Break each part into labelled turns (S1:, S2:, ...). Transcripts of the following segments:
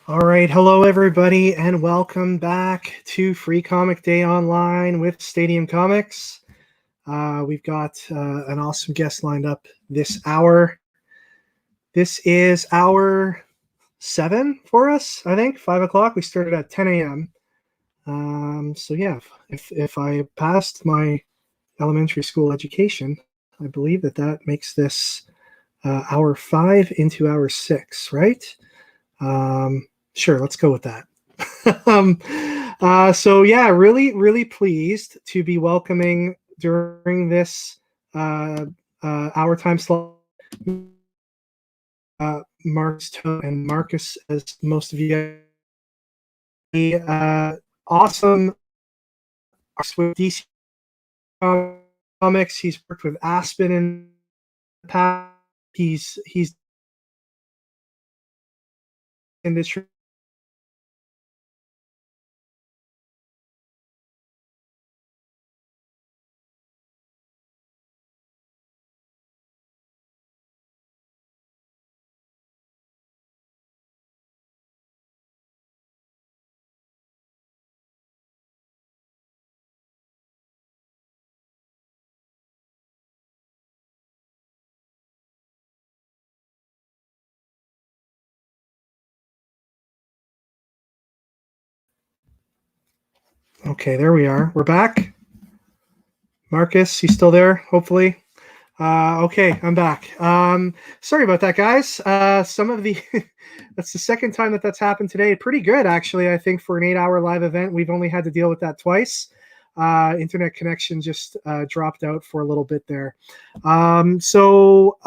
S1: All right, hello everybody, and welcome back to Free Comic Day Online with Stadium Comics. We've got an awesome guest lined up this hour. This is hour 7 for us, I think, 5 o'clock. We started at 10 a.m. So yeah, if I passed my elementary school education, I believe that makes this hour 5 into hour 6, right? Sure, let's go with that. So yeah, really pleased to be welcoming during this hour time slot Marcus and Marcus, as most of you awesome with DC Comics. He's worked with Aspen in the past. He's industry. Okay, there we are. We're back. Marcus, he's still there, hopefully. Okay, I'm back. Sorry about that, guys. Some of the that's the second time that's happened today. Pretty good, actually. I think for an 8-hour live event, we've only had to deal with that twice. Internet connection just dropped out for a little bit there. So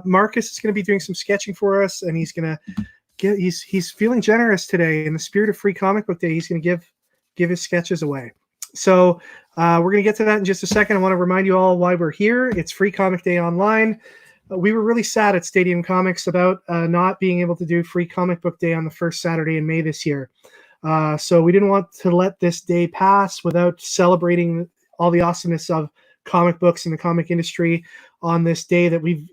S1: Marcus is going to be doing some sketching for us, and he's going to he's feeling generous today in the spirit of Free Comic Book Day. He's going to give his sketches away. So we're going to get to that in just a second. I want to remind you all why we're here. It's Free Comic Day Online. We were really sad at Stadium Comics about not being able to do Free Comic Book Day on the first Saturday in May this year. So we didn't want to let this day pass without celebrating all the awesomeness of comic books and the comic industry on this day that we've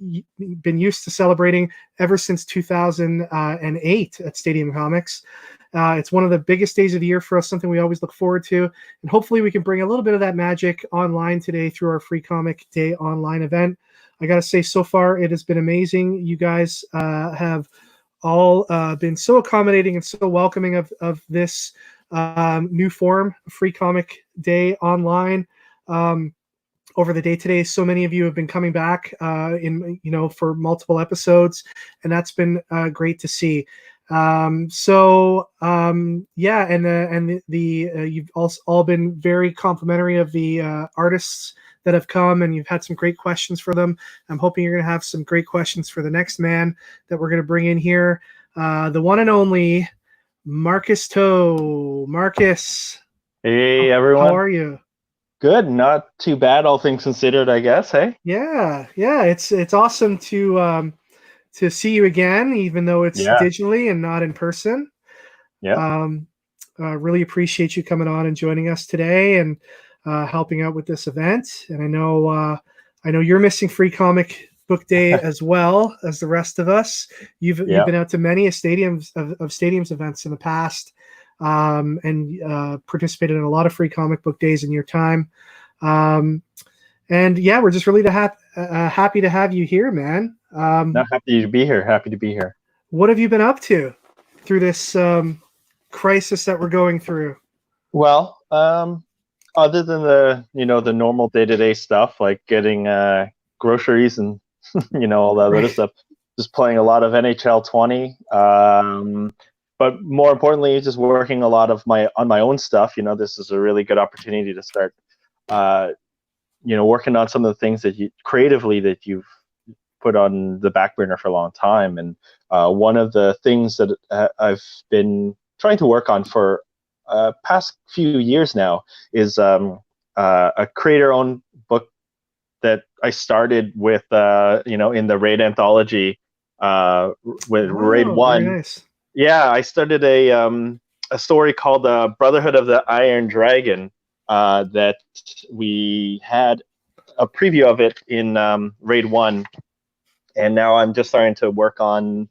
S1: been used to celebrating ever since 2008 at Stadium Comics. It's one of the biggest days of the year for us, something we always look forward to. And hopefully we can bring a little bit of that magic online today through our Free Comic Day online event. I got to say, so far, it has been amazing. You guys have all been so accommodating and so welcoming of this new form, Free Comic Day online. Over the day today, so many of you have been coming back for multiple episodes, and that's been great to see. You've also all been very complimentary of the artists that have come, and you've had some great questions for them. I'm hoping you're going to have some great questions for the next man that we're going to bring in here, the one and only Marcus Toe. Marcus,
S2: Hey
S1: how
S2: everyone.
S1: are you?
S2: Good, not too bad, all things considered, I guess. Hey?
S1: Yeah, it's awesome to see you again, even though it's
S2: Yeah,
S1: digitally and not in person.
S2: yeah.
S1: Um, really appreciate you coming on and joining us today and helping out with this event. And I know you're missing Free Comic Book Day as well as the rest of us. You've
S2: Yeah.
S1: been out to many of stadiums events in the past, and participated in a lot of Free Comic Book Days in your time. Um, and yeah, we're just really happy to have you here, man.
S2: Not happy to be here. Happy to be here.
S1: What have you been up to through this crisis that we're going through?
S2: Well, other than the normal day-to-day stuff like getting groceries and all that other
S1: Right.
S2: stuff, just playing a lot of NHL 20. But more importantly, just working a lot on my own stuff. This is a really good opportunity to start uh, working on some of the things that you creatively that you've put on the back burner for a long time. And one of the things that I've been trying to work on for past few years now is a creator-owned book that I started with, in the Raid anthology with Raid
S1: Oh, very
S2: One.
S1: nice.
S2: Yeah, I started a story called Brotherhood of the Iron Dragon that we had a preview of it in Raid 1, and now I'm just starting to work on,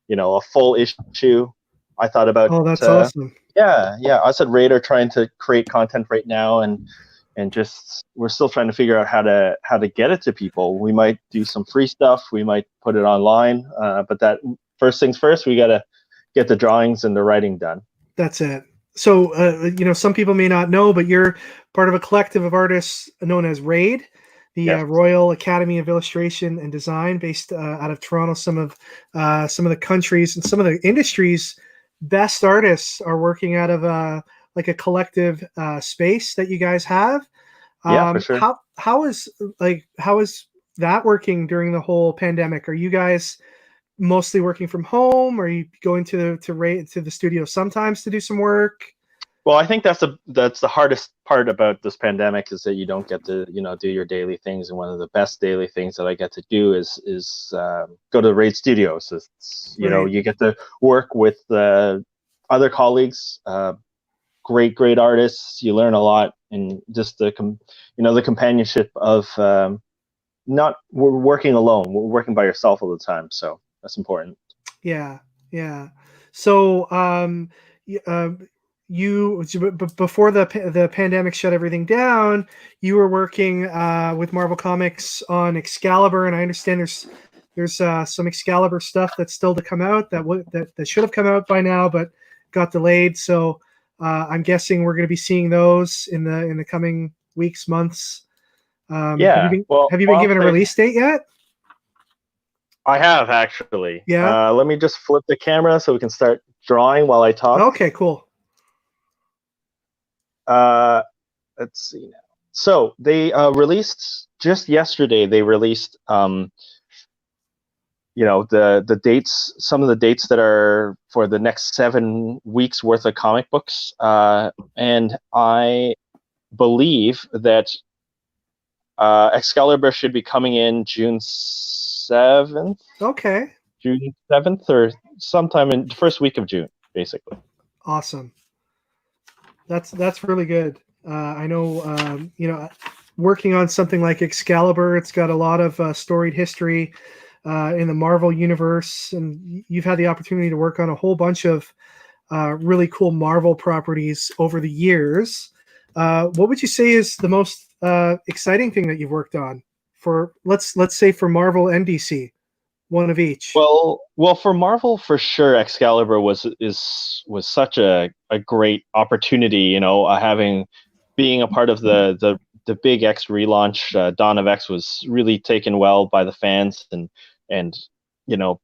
S2: a full issue. I thought about
S1: Oh, that's awesome.
S2: us at Raid are trying to create content right now, and just we're still trying to figure out how to get it to people. We might do some free stuff, we might put it online, but that first things first, we got to get the drawings and the writing done.
S1: That's it. So, some people may not know, but you're part of a collective of artists known as RAID, the
S2: Yes.
S1: Royal Academy of Illustration and Design, based out of Toronto. Some of the countries and some of the industries' best artists are working out of like a collective space that you guys have.
S2: Yeah, for sure.
S1: How is that working during the whole pandemic? Are you guys mostly working from home? Or are you going to the studio sometimes to do some work?
S2: Well, I think that's the hardest part about this pandemic, is that you don't get to do your daily things. And one of the best daily things that I get to do is go to the Raid Studios.
S1: Right.
S2: You get to work with other colleagues, great artists. You learn a lot, and just the companionship of not we're working alone. We're working by yourself all the time, so that's important.
S1: Yeah. Yeah. So, you before the pandemic shut everything down, you were working with Marvel Comics on Excalibur, and I understand there's some Excalibur stuff that's still to come out that should have come out by now, but got delayed. So I'm guessing we're going to be seeing those in the coming weeks, months. Have you
S2: Yeah.
S1: been
S2: Well,
S1: have you been
S2: I'll
S1: given a
S2: say
S1: release date yet?
S2: I have actually.
S1: Yeah.
S2: Let me just flip the camera so we can start drawing while I talk.
S1: Okay. Cool.
S2: Uh, let's see now. So they released just yesterday. They released the dates, some of the dates that are for the next 7 weeks worth of comic books, and I believe that Excalibur should be coming in June 7th.
S1: Okay.
S2: June 7th, or sometime in the first week of June, basically.
S1: Awesome. That's really good. I know, working on something like Excalibur, it's got a lot of storied history in the Marvel universe, and you've had the opportunity to work on a whole bunch of really cool Marvel properties over the years. What would you say is the most exciting thing that you've worked on for let's say for Marvel and DC, one of each?
S2: Well, for Marvel, for sure, Excalibur was such a great opportunity. Having being a part of the big X relaunch. Dawn of X was really taken well by the fans, and you know,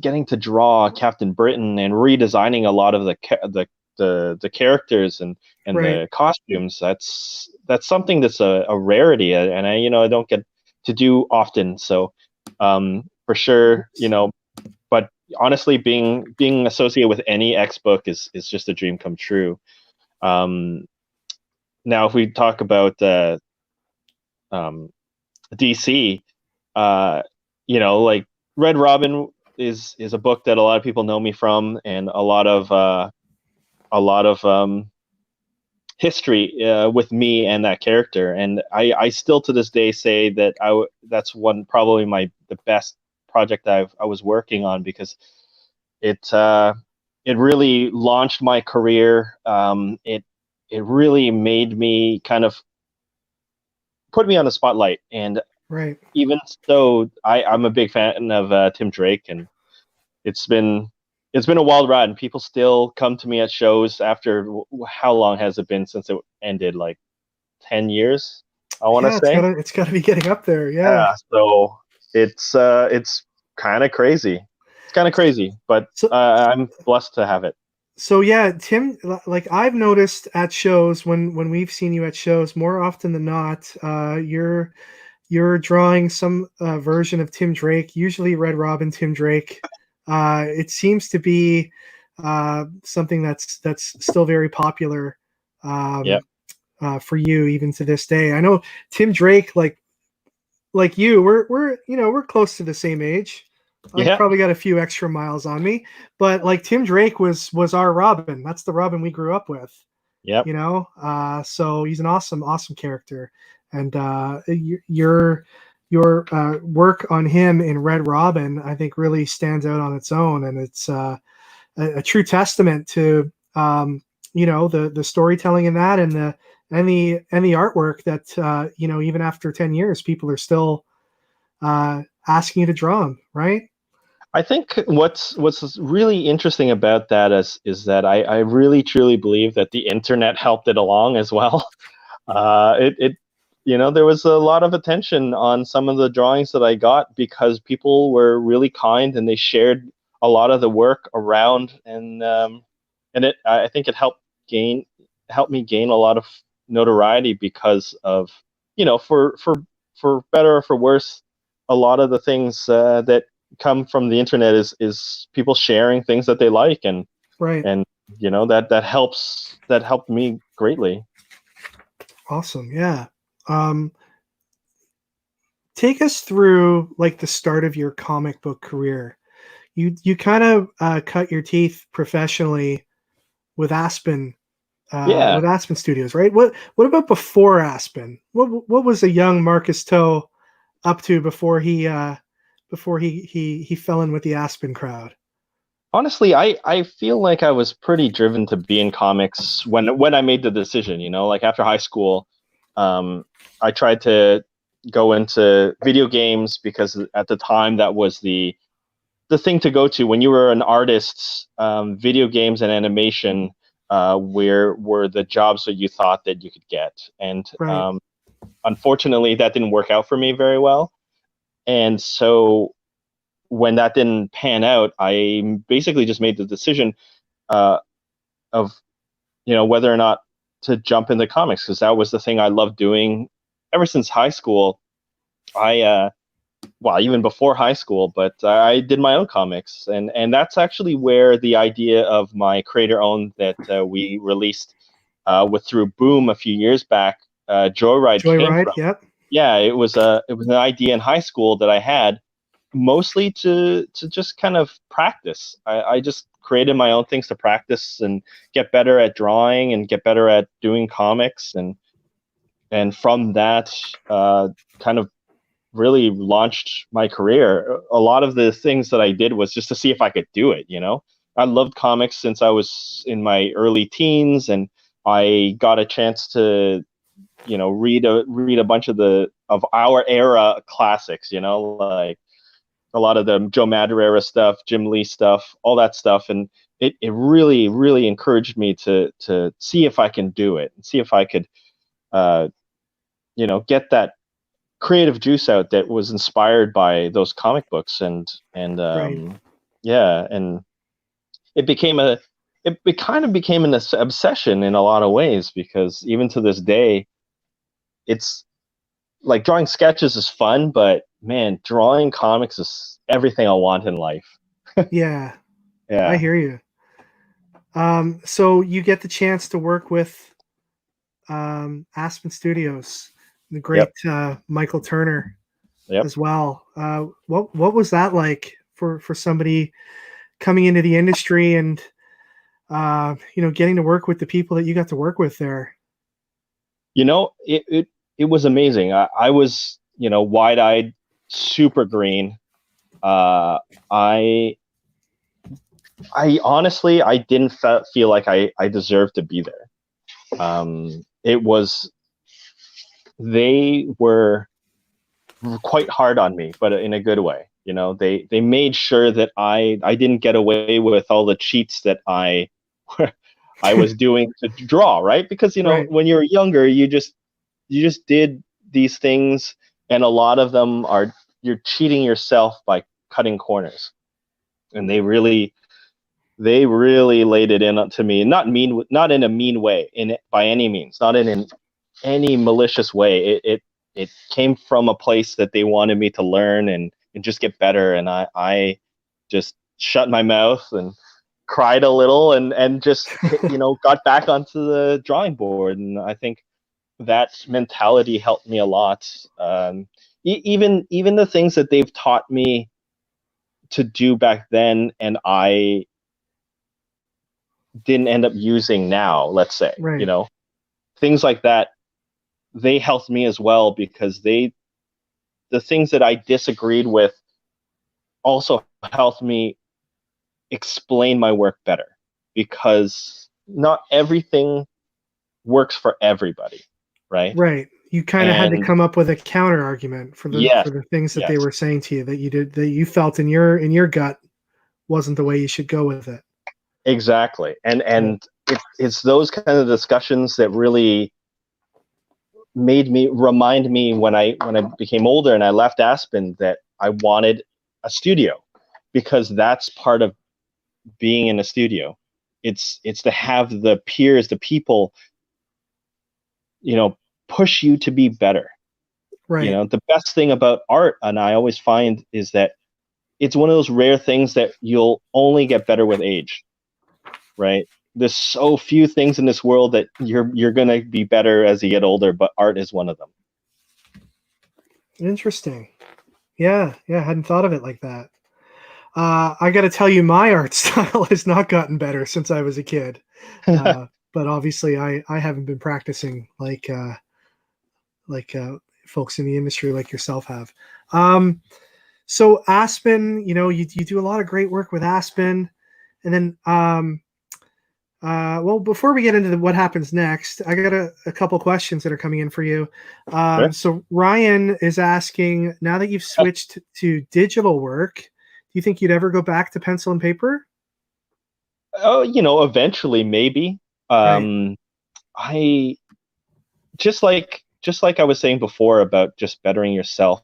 S2: getting to draw Captain Britain and redesigning a lot of the characters and
S1: Right.
S2: the costumes. That's something that's a rarity, and I don't get to do often. So for sure, but honestly, being associated with any X book is just a dream come true. Now, if we talk about um, DC, like Red Robin is a book that a lot of people know me from, and a lot of history with me and that character. And I still to this day say that that's probably the best project I was working on, because it really launched my career. It really made me kind of put me on the spotlight. And
S1: Right.
S2: even so, I'm a big fan of Tim Drake, and it's been a wild ride. And people still come to me at shows after how long has it been since it ended? Like 10 years, I want to
S1: Yeah,
S2: say.
S1: it's gotta be getting up there. Yeah.
S2: Yeah, so it's kind of crazy. It's kind of crazy, but
S1: So
S2: I'm blessed to have it.
S1: So yeah, Tim, like I've noticed at shows when we've seen you at shows, more often than not, you're drawing some version of Tim Drake, usually Red Robin Tim Drake. It seems to be something that's still very popular
S2: Yeah,
S1: um, for you even to this day. I know Tim Drake, like you, we're close to the same age. I've
S2: yeah,
S1: probably got a few extra miles on me, but like Tim Drake was our Robin. That's the Robin we grew up with,
S2: yep.
S1: So he's an awesome character, and your work on him in Red Robin, I think, really stands out on its own, and it's a true testament to the storytelling in that, and the artwork that even after 10 years people are still asking you to draw them, right?
S2: I think what's really interesting about that is that I really truly believe that the internet helped it along as well. It there was a lot of attention on some of the drawings that I got because people were really kind and they shared a lot of the work around, and I think it helped me gain a lot of notoriety because of for better or for worse, a lot of the things that come from the internet is people sharing things that they like,
S1: Right.
S2: and that helped me greatly.
S1: Awesome. Yeah. um Take us through like the start of your comic book career. You kind of cut your teeth professionally with
S2: Yeah.
S1: Aspen Studios, right? What about before Aspen? What was a young Marcus Toe up to before he fell in with the Aspen crowd?
S2: Honestly, I feel like I was pretty driven to be in comics when I made the decision, like after high school. um, I tried to go into video games because at the time that was the thing to go to when you were an artist. Video games and animation were the jobs that you thought that you could get, and
S1: Right.
S2: unfortunately that didn't work out for me very well. And so when that didn't pan out, I basically just made the decision uh, of whether or not to jump into comics, because that was the thing I loved doing ever since high school. I well, even before high school, but I did my own comics, and that's actually where the idea of my creator owned that we released with through Boom a few years back, Joyride, came
S1: Joyride.
S2: from.
S1: Yep.
S2: Yeah, it was an idea in high school that I had, mostly to just kind of practice. I just created my own things to practice and get better at drawing and get better at doing comics, and from that, kind of really launched my career. A lot of the things that I did was just to see if I could do it. I loved comics since I was in my early teens, and I got a chance to read a bunch of our era classics, like a lot of the Joe Madureira stuff, Jim Lee stuff, all that stuff, and it really really encouraged me to see if I can do it and see if I could uh, get that creative juice out that was inspired by those comic books, and
S1: Right.
S2: yeah, and it became a it kind of became an obsession in a lot of ways, because even to this day, it's like drawing sketches is fun, but man, drawing comics is everything I want in life.
S1: Yeah, I
S2: Yeah.
S1: hear you. So you get the chance to work with Aspen Studios, the great
S2: Yep.
S1: Michael Turner
S2: Yep.
S1: as well. What was that like for somebody coming into the industry and getting to work with the people that you got to work with there?
S2: It was amazing. I was, wide eyed, super green. Uh, I I honestly I didn't feel like I deserved to be there. It was They were quite hard on me, but in a good way. They made sure that I didn't get away with all the cheats that I was doing to draw, right? Because
S1: Right.
S2: when you're younger, you just did these things, and a lot of them are you're cheating yourself by cutting corners. And they really laid it in to me, not in a mean way, by any means, not in any malicious way. It came from a place that they wanted me to learn and just get better, and I just shut my mouth and cried a little, and just got back onto the drawing board. And I think that mentality helped me a lot. Even the things that they've taught me to do back then, and I didn't end up using now, let's say,
S1: Right.
S2: things like that, they helped me as well, because the things that I disagreed with also helped me explain my work better, because not everything works for everybody, right?
S1: Right. You kind of had to
S2: And
S1: come up with a counter argument for
S2: yes,
S1: the things that they
S2: yes,
S1: were saying to you that you felt in your gut wasn't the way you should go with it.
S2: exactly. And
S1: Yeah.
S2: it's those kind of discussions that really remind me when I became older and I left Aspen, that I wanted a studio, because that's part of being in a studio. It's to have the peers, the people, you know, push you to be better. You
S1: Right.
S2: know, the best thing about art, and I always find, is that it's one of those rare things that you'll only get better with age, right? There's so few things in this world that you're gonna be better as you get older, but art is one of them.
S1: Interesting. Yeah. Yeah. I hadn't thought of it like that. I got to tell you, my art style has not gotten better since I was a kid. But obviously, I haven't been practicing like folks in the industry like yourself have. Um, so Aspen, you do a lot of great work with Aspen, and then well, before we get into what happens next, I got a couple questions that are coming in for you.
S2: Sure.
S1: So Ryan is asking, now that you've switched to digital work, do you think you'd ever go back to pencil and paper?
S2: Oh, eventually maybe.
S1: Right.
S2: Um, I just like I was saying before about just bettering yourself.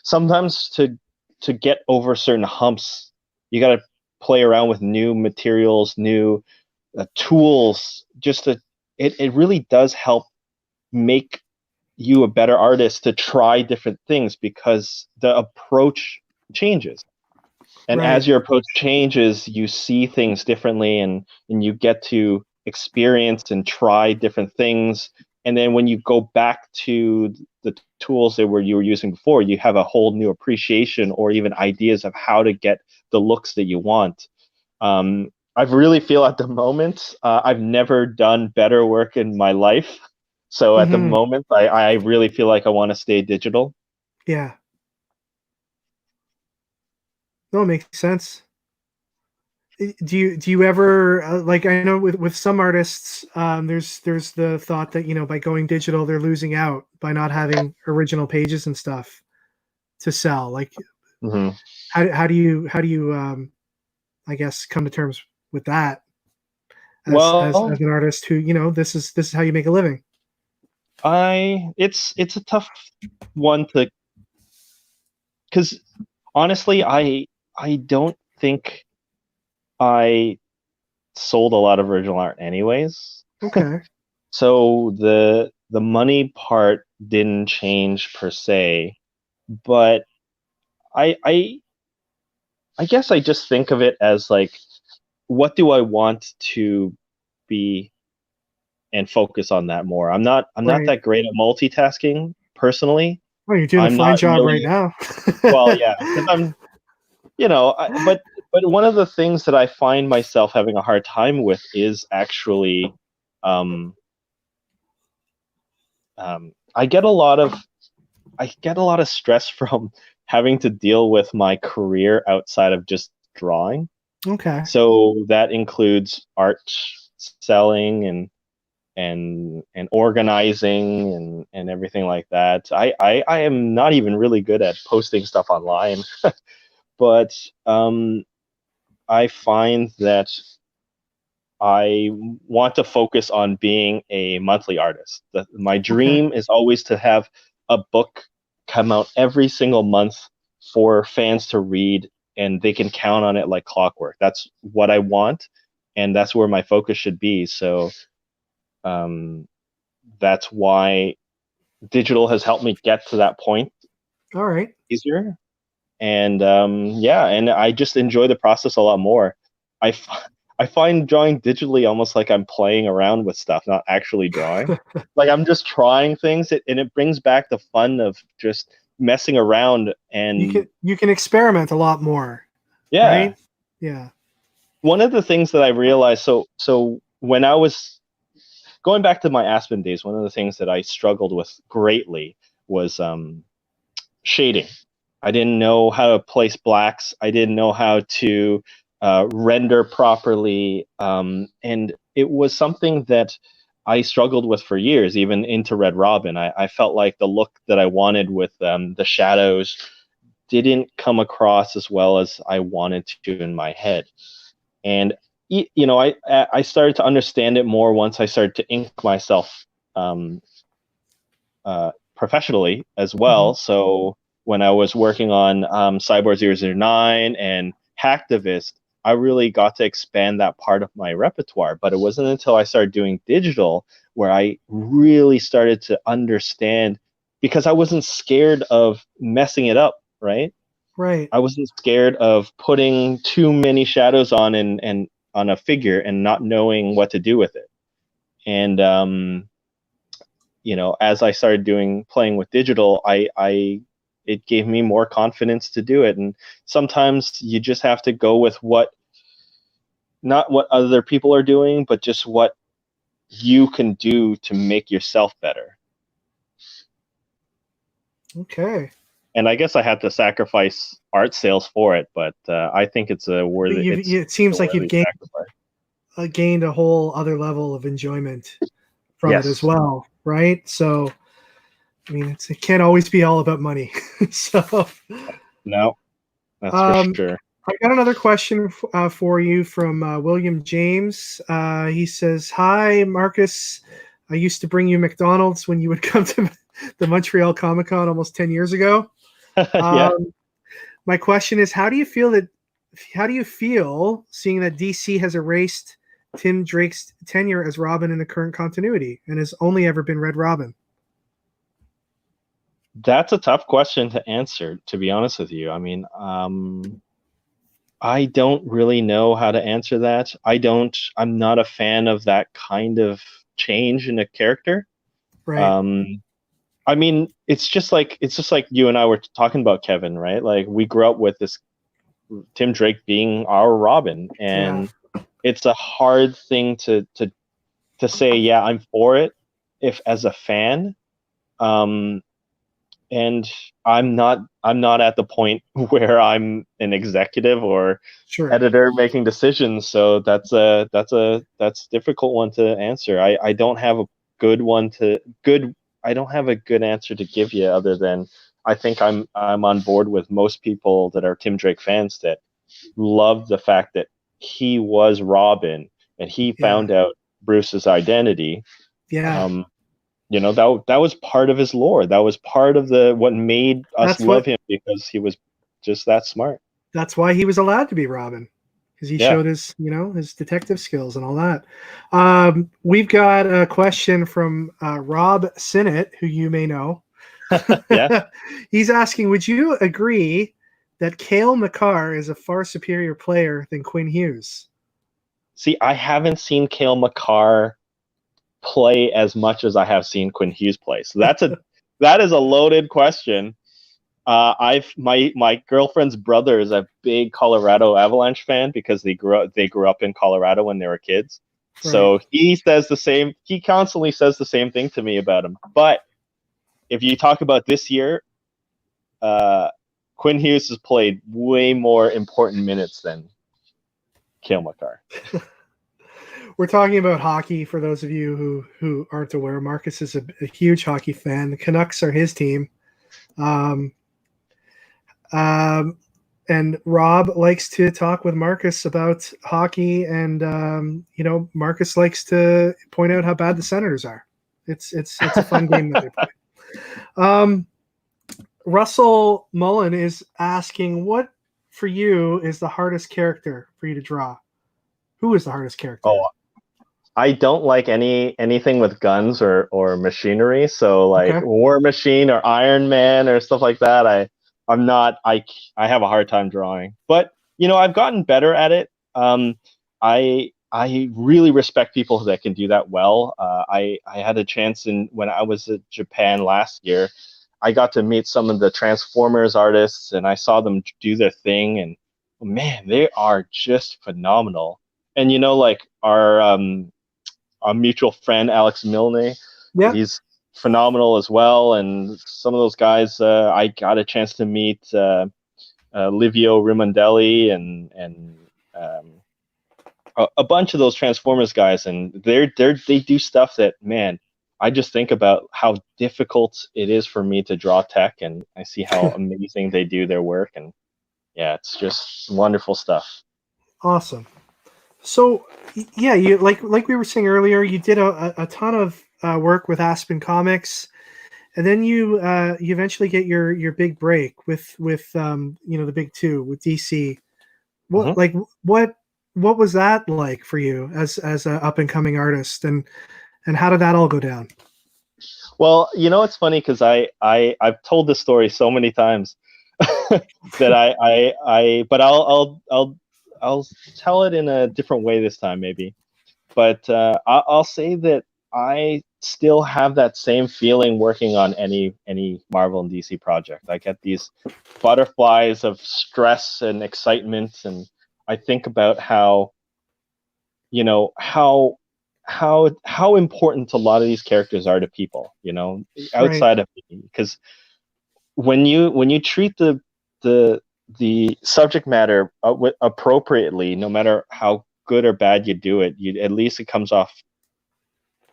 S2: Sometimes to get over certain humps, you got to play around with new materials, new tools. It really does help make you a better artist, to try different things, because the approach changes. And as
S1: Right.
S2: your approach changes, you see things differently, and you get to experience and try different things. And then when you go back to the tools that you were using before, you have a whole new appreciation, or even ideas of how to get the looks that you want. I really feel at the moment, I've never done better work in my life. So at the
S1: Hmm.
S2: moment, I really feel like I want to stay digital.
S1: Yeah. No, it makes sense. Do you ever like, I know with some artists, there's the thought that by going digital they're losing out by not having original pages and stuff to sell. Like,
S2: Hmm.
S1: how do you I guess come to terms with that as
S2: Well,
S1: an artist who this is how you make a living.
S2: it's a tough one to, because honestly, I don't think I sold a lot of original art anyways.
S1: Okay.
S2: So the money part didn't change per se, but I I I guess I just think of it as like, what do I want to be, and focus on that more. I'm not
S1: Right.
S2: that great at multitasking personally.
S1: Well, you're doing a
S2: I'm
S1: fine
S2: not
S1: job right
S2: really,
S1: now.
S2: well, yeah, because I'm, but one of the things that I find myself having a hard time with is actually, um, I get a lot of stress from having to deal with my career outside of just drawing.
S1: Okay.
S2: So that includes art selling, and organizing, and everything like that. I am not even really good at posting stuff online, but I find that I want to focus on being a monthly artist. My
S1: Okay.
S2: dream is always to have a book come out every single month for fans to read, and they can count on it like clockwork. That's what I want, and that's where my focus should be. So um, that's why digital has helped me get to that point
S1: All right.
S2: easier. And yeah, and I just enjoy the process a lot more. I find drawing digitally almost like I'm playing around with stuff, not actually drawing. Like I'm just trying things, and it brings back the fun of just messing around.
S1: You can
S2: And
S1: you can experiment a lot more,
S2: yeah,
S1: right? Yeah.
S2: one of the things that I realized, so when I was going back to my Aspen days, one of the things that I struggled with greatly was shading. I didn't know how to place blacks. I didn't know how to render properly, and it was something that I struggled with for years, even into Red Robin. I felt like the look that I wanted with the shadows didn't come across as well as I wanted to in my head. And I started to understand it more once I started to ink myself professionally as well. So when I was working on Cyborg 009 and Hacktivist, I really got to expand that part of my repertoire. But it wasn't until I started doing digital where I really started to understand, because I wasn't scared of messing it up, right?
S1: Right.
S2: I wasn't scared of putting too many shadows on and on a figure and not knowing what to do with it. And as I started playing with digital, it gave me more confidence to do it. And sometimes you just have to go with not what other people are doing, but just what you can do to make yourself better.
S1: Okay.
S2: And I guess I had to sacrifice art sales for it, but I think it's a worthy.
S1: It seems like you've gained a whole other level of enjoyment from it as well, right? So, I mean, it can't always be all about money. So,
S2: no, that's for sure.
S1: I got another question for you from William James. He says, "Hi, Marcus. I used to bring you McDonald's when you would come to the Montreal Comic Con almost 10 years ago.
S2: Yeah.
S1: My question is, how do you feel seeing that DC has erased Tim Drake's tenure as Robin in the current continuity and has only ever been Red Robin?"
S2: That's a tough question to answer, to be honest with you. I mean, I don't really know how to answer that. I'm not a fan of that kind of change in a character.
S1: Right.
S2: I mean, it's just like you and I were talking about, Kevin, right? Like, we grew up with this Tim Drake being our Robin, and it's a hard thing to say, yeah, I'm for it, if as a fan. And I'm not at the point where I'm an executive or editor making decisions. So that's a difficult one to answer. I don't have a good answer to give you, other than I think I'm on board with most people that are Tim Drake fans that love the fact that he was Robin and he found out Bruce's identity.
S1: Yeah.
S2: That was part of his lore. That was part of what made us love him, because he was just that smart.
S1: That's why he was allowed to be Robin, because he showed his detective skills and all that. We've got a question from Rob Sinnott, who you may know.
S2: Yeah.
S1: He's asking, would you agree that Cale Makar is a far superior player than Quinn Hughes?
S2: See, I haven't seen Cale Makar play as much as I have seen Quinn Hughes play. So that is a loaded question. My girlfriend's brother is a big Colorado Avalanche fan, because they grew up in Colorado when they were kids. Right. So he constantly says the same thing to me about him. But if you talk about this year, Quinn Hughes has played way more important minutes than Cale Makar.
S1: We're talking about hockey for those of you who aren't aware. Marcus is a huge hockey fan. The Canucks are his team. And Rob likes to talk with Marcus about hockey, and Marcus likes to point out how bad the Senators are. It's a fun game that they play. Russell Mullen is asking, what for you is the hardest character for you to draw? Who is the hardest character?
S2: Oh, I don't like anything with guns or machinery. So like War Machine or Iron Man or stuff like that, I have a hard time drawing. But I've gotten better at it. I really respect people that can do that well. I had a chance when I was at Japan last year. I got to meet some of the Transformers artists, and I saw them do their thing, and man, they are just phenomenal. And like our mutual friend Alex Milne, he's phenomenal as well. And some of those guys, I got a chance to meet Livio Rimondelli and a bunch of those Transformers guys, and they do stuff that, man, I just think about how difficult it is for me to draw tech, and I see how amazing they do their work, and yeah, it's just wonderful stuff.
S1: Awesome. So yeah, you like we were saying earlier, you did a ton of work with Aspen Comics, and then you eventually get your big break with the big two with DC.
S2: Mhm.
S1: What was that like for you as an up and coming artist, and how did that all go down?
S2: Well, it's funny because I've told this story so many times that but I'll tell it in a different way this time, maybe. But I'll say that I still have that same feeling working on any Marvel and DC project. I get these butterflies of stress and excitement, and I think about how you know how how important a lot of these characters are to people,
S1: Right,
S2: outside of me. Because when you treat the the subject matter appropriately, no matter how good or bad you do it, at least it comes off.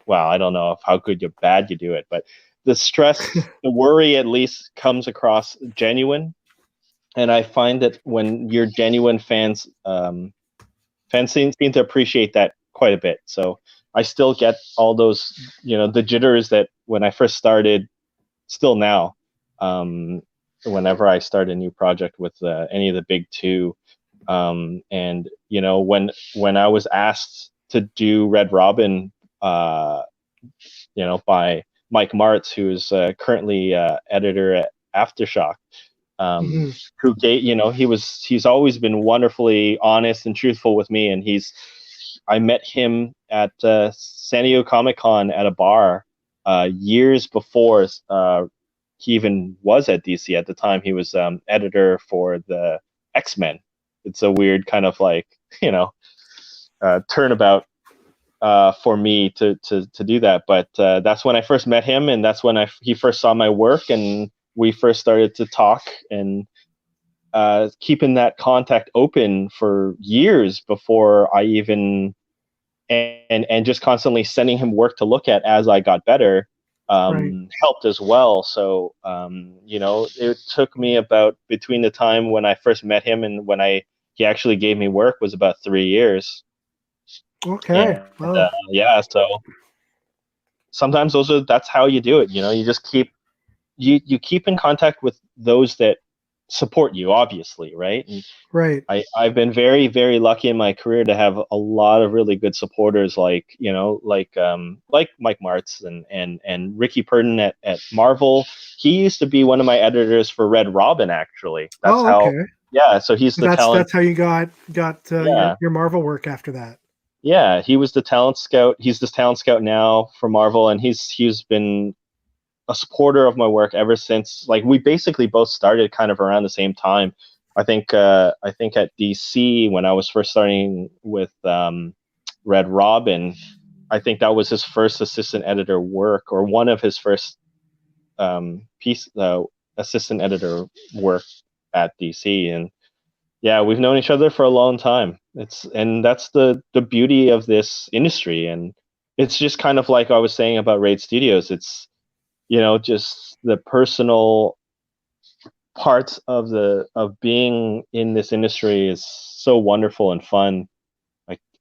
S2: Well, I don't know if how good or bad you do it, but the stress, the worry, at least comes across genuine. And I find that when you're genuine, fans seem to appreciate that quite a bit. So I still get all those, the jitters that when I first started, still now. Um, Whenever I start a new project with any of the big two, and when I was asked to do Red Robin, uh, by Mike Martz, who is currently editor at Aftershock,
S1: hmm
S2: who gave, he's always been wonderfully honest and truthful with me, and I met him at San Diego Comic Con at a bar years before he even was at DC. At the time, he was editor for the X-Men. It's a weird kind of like turnabout for me to do that. But that's when I first met him, and that's when he first saw my work, and we first started to talk, and keeping that contact open for years before I even and just constantly sending him work to look at as I got better
S1: right.
S2: helped as well. So it took me about between the time when I first met him and when he actually gave me work was about 3 years.
S1: Okay.
S2: And
S1: Well,
S2: yeah, so sometimes that's how you do it. You just you keep in contact with those that support you, obviously, right? And
S1: right.
S2: I've been very, very lucky in my career to have a lot of really good supporters, like Mike Martz and Ricky Purdon at Marvel. He used to be one of my editors for Red Robin, actually. That's
S1: Oh,
S2: how.
S1: okay.
S2: Yeah, so he's
S1: So
S2: the talent.
S1: that's how you got
S2: Yeah,
S1: your Marvel work after that.
S2: yeah, he was the talent scout. He's the talent scout now for Marvel, and he's been a supporter of my work ever since. Like, we basically both started kind of around the same time. I think at DC, when I was first starting with Red Robin, I think that was his first assistant editor work, or one of his first assistant editor work at DC. And yeah, we've known each other for a long time. And that's the beauty of this industry. And it's just kind of like I was saying about Raid Studios. It's just the personal parts of being in this industry is so wonderful and fun.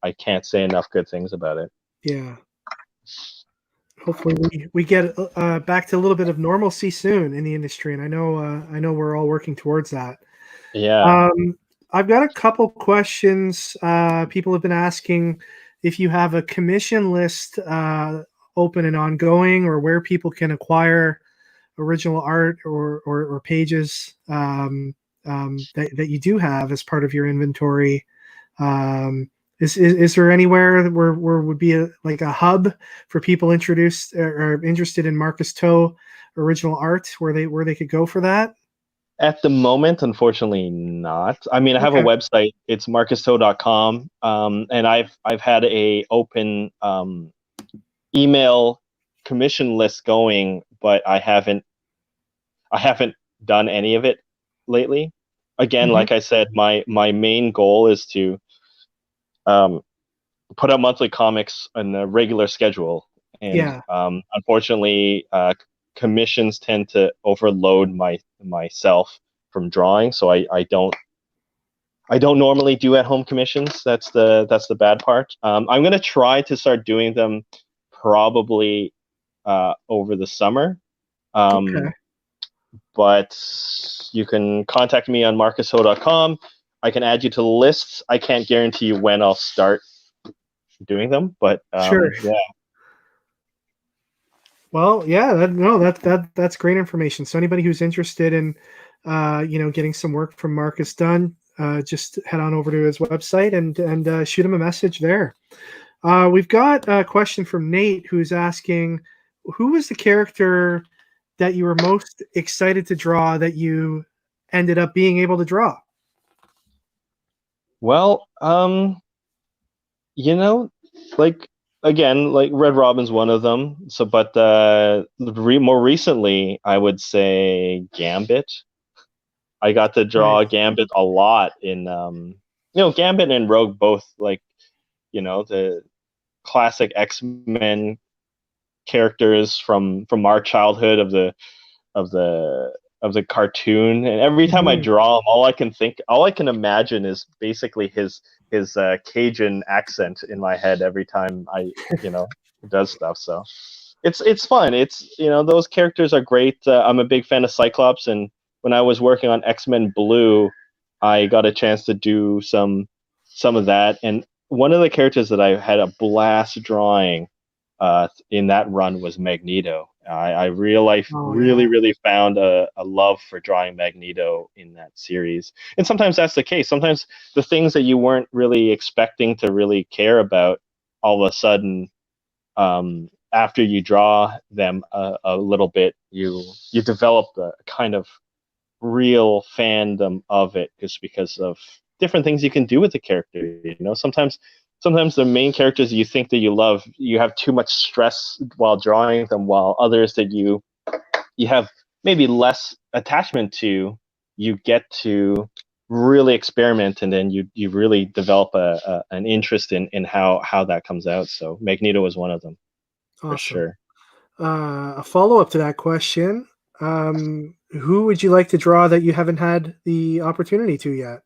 S2: I can't say enough good things about it.
S1: Yeah. Hopefully we get back to a little bit of normalcy soon in the industry, and I know we're all working towards that.
S2: Yeah.
S1: Um, I've got a couple questions. People have been asking if you have a commission list open and ongoing, or where people can acquire original art or pages that you do have as part of your inventory. Um, is there anywhere where would be like a hub for people introduced or interested in Marcus Toe original art where they could go for that?
S2: At the moment, unfortunately, not. I mean, I have a
S1: Okay.
S2: website. It's marcustoe.com, and I've had a open email commission list going, but I haven't done any of it lately. Again,
S1: hmm
S2: like I said, my main goal is to put out monthly comics on a regular schedule, and
S1: Yeah,
S2: unfortunately, commissions tend to overload myself from drawing, so I don't normally do at home commissions. That's the bad part. I'm gonna try to start doing them probably over the summer.
S1: okay,
S2: But you can contact me on marcusho.com. I can add you to the lists. I can't guarantee you when I'll start doing them, but
S1: sure.
S2: yeah.
S1: Well, yeah, that's great information. So anybody who's interested in, getting some work from Marcus done, just head on over to his website and shoot him a message there. We've got a question from Nate who's asking, who was the character that you were most excited to draw that you ended up being able to draw?
S2: Well, you know, like again, like Red Robin's one of them. So, but more recently, I would say Gambit. I got to
S1: Right.
S2: draw Gambit a lot in, Gambit and Rogue both, like, the classic X-Men characters from our childhood of the of the cartoon. And every time I
S1: Mhm.
S2: draw him, all I can imagine is basically his Cajun accent in my head every time does stuff. So it's fun. It's those characters are great. I'm a big fan of Cyclops, and when I was working on X-Men Blue, I got a chance to do some of that. And one of the characters that I had a blast drawing in that run was Magneto. I real life
S1: Oh
S2: really,
S1: yeah.
S2: really found a love for drawing Magneto in that series. And sometimes that's the case. Sometimes the things that you weren't really expecting to really care about, all of a sudden, after you draw them a little bit, you develop a kind of real fandom of it, just because of different things you can do with the character. Sometimes the main characters you think that you love, you have too much stress while drawing them, while others that you have maybe less attachment to, you get to really experiment, and then you really develop an interest in how that comes out. So Magneto is one of them for
S1: Awesome.
S2: sure.
S1: A follow-up to that question, who would you like to draw that you haven't had the opportunity to yet?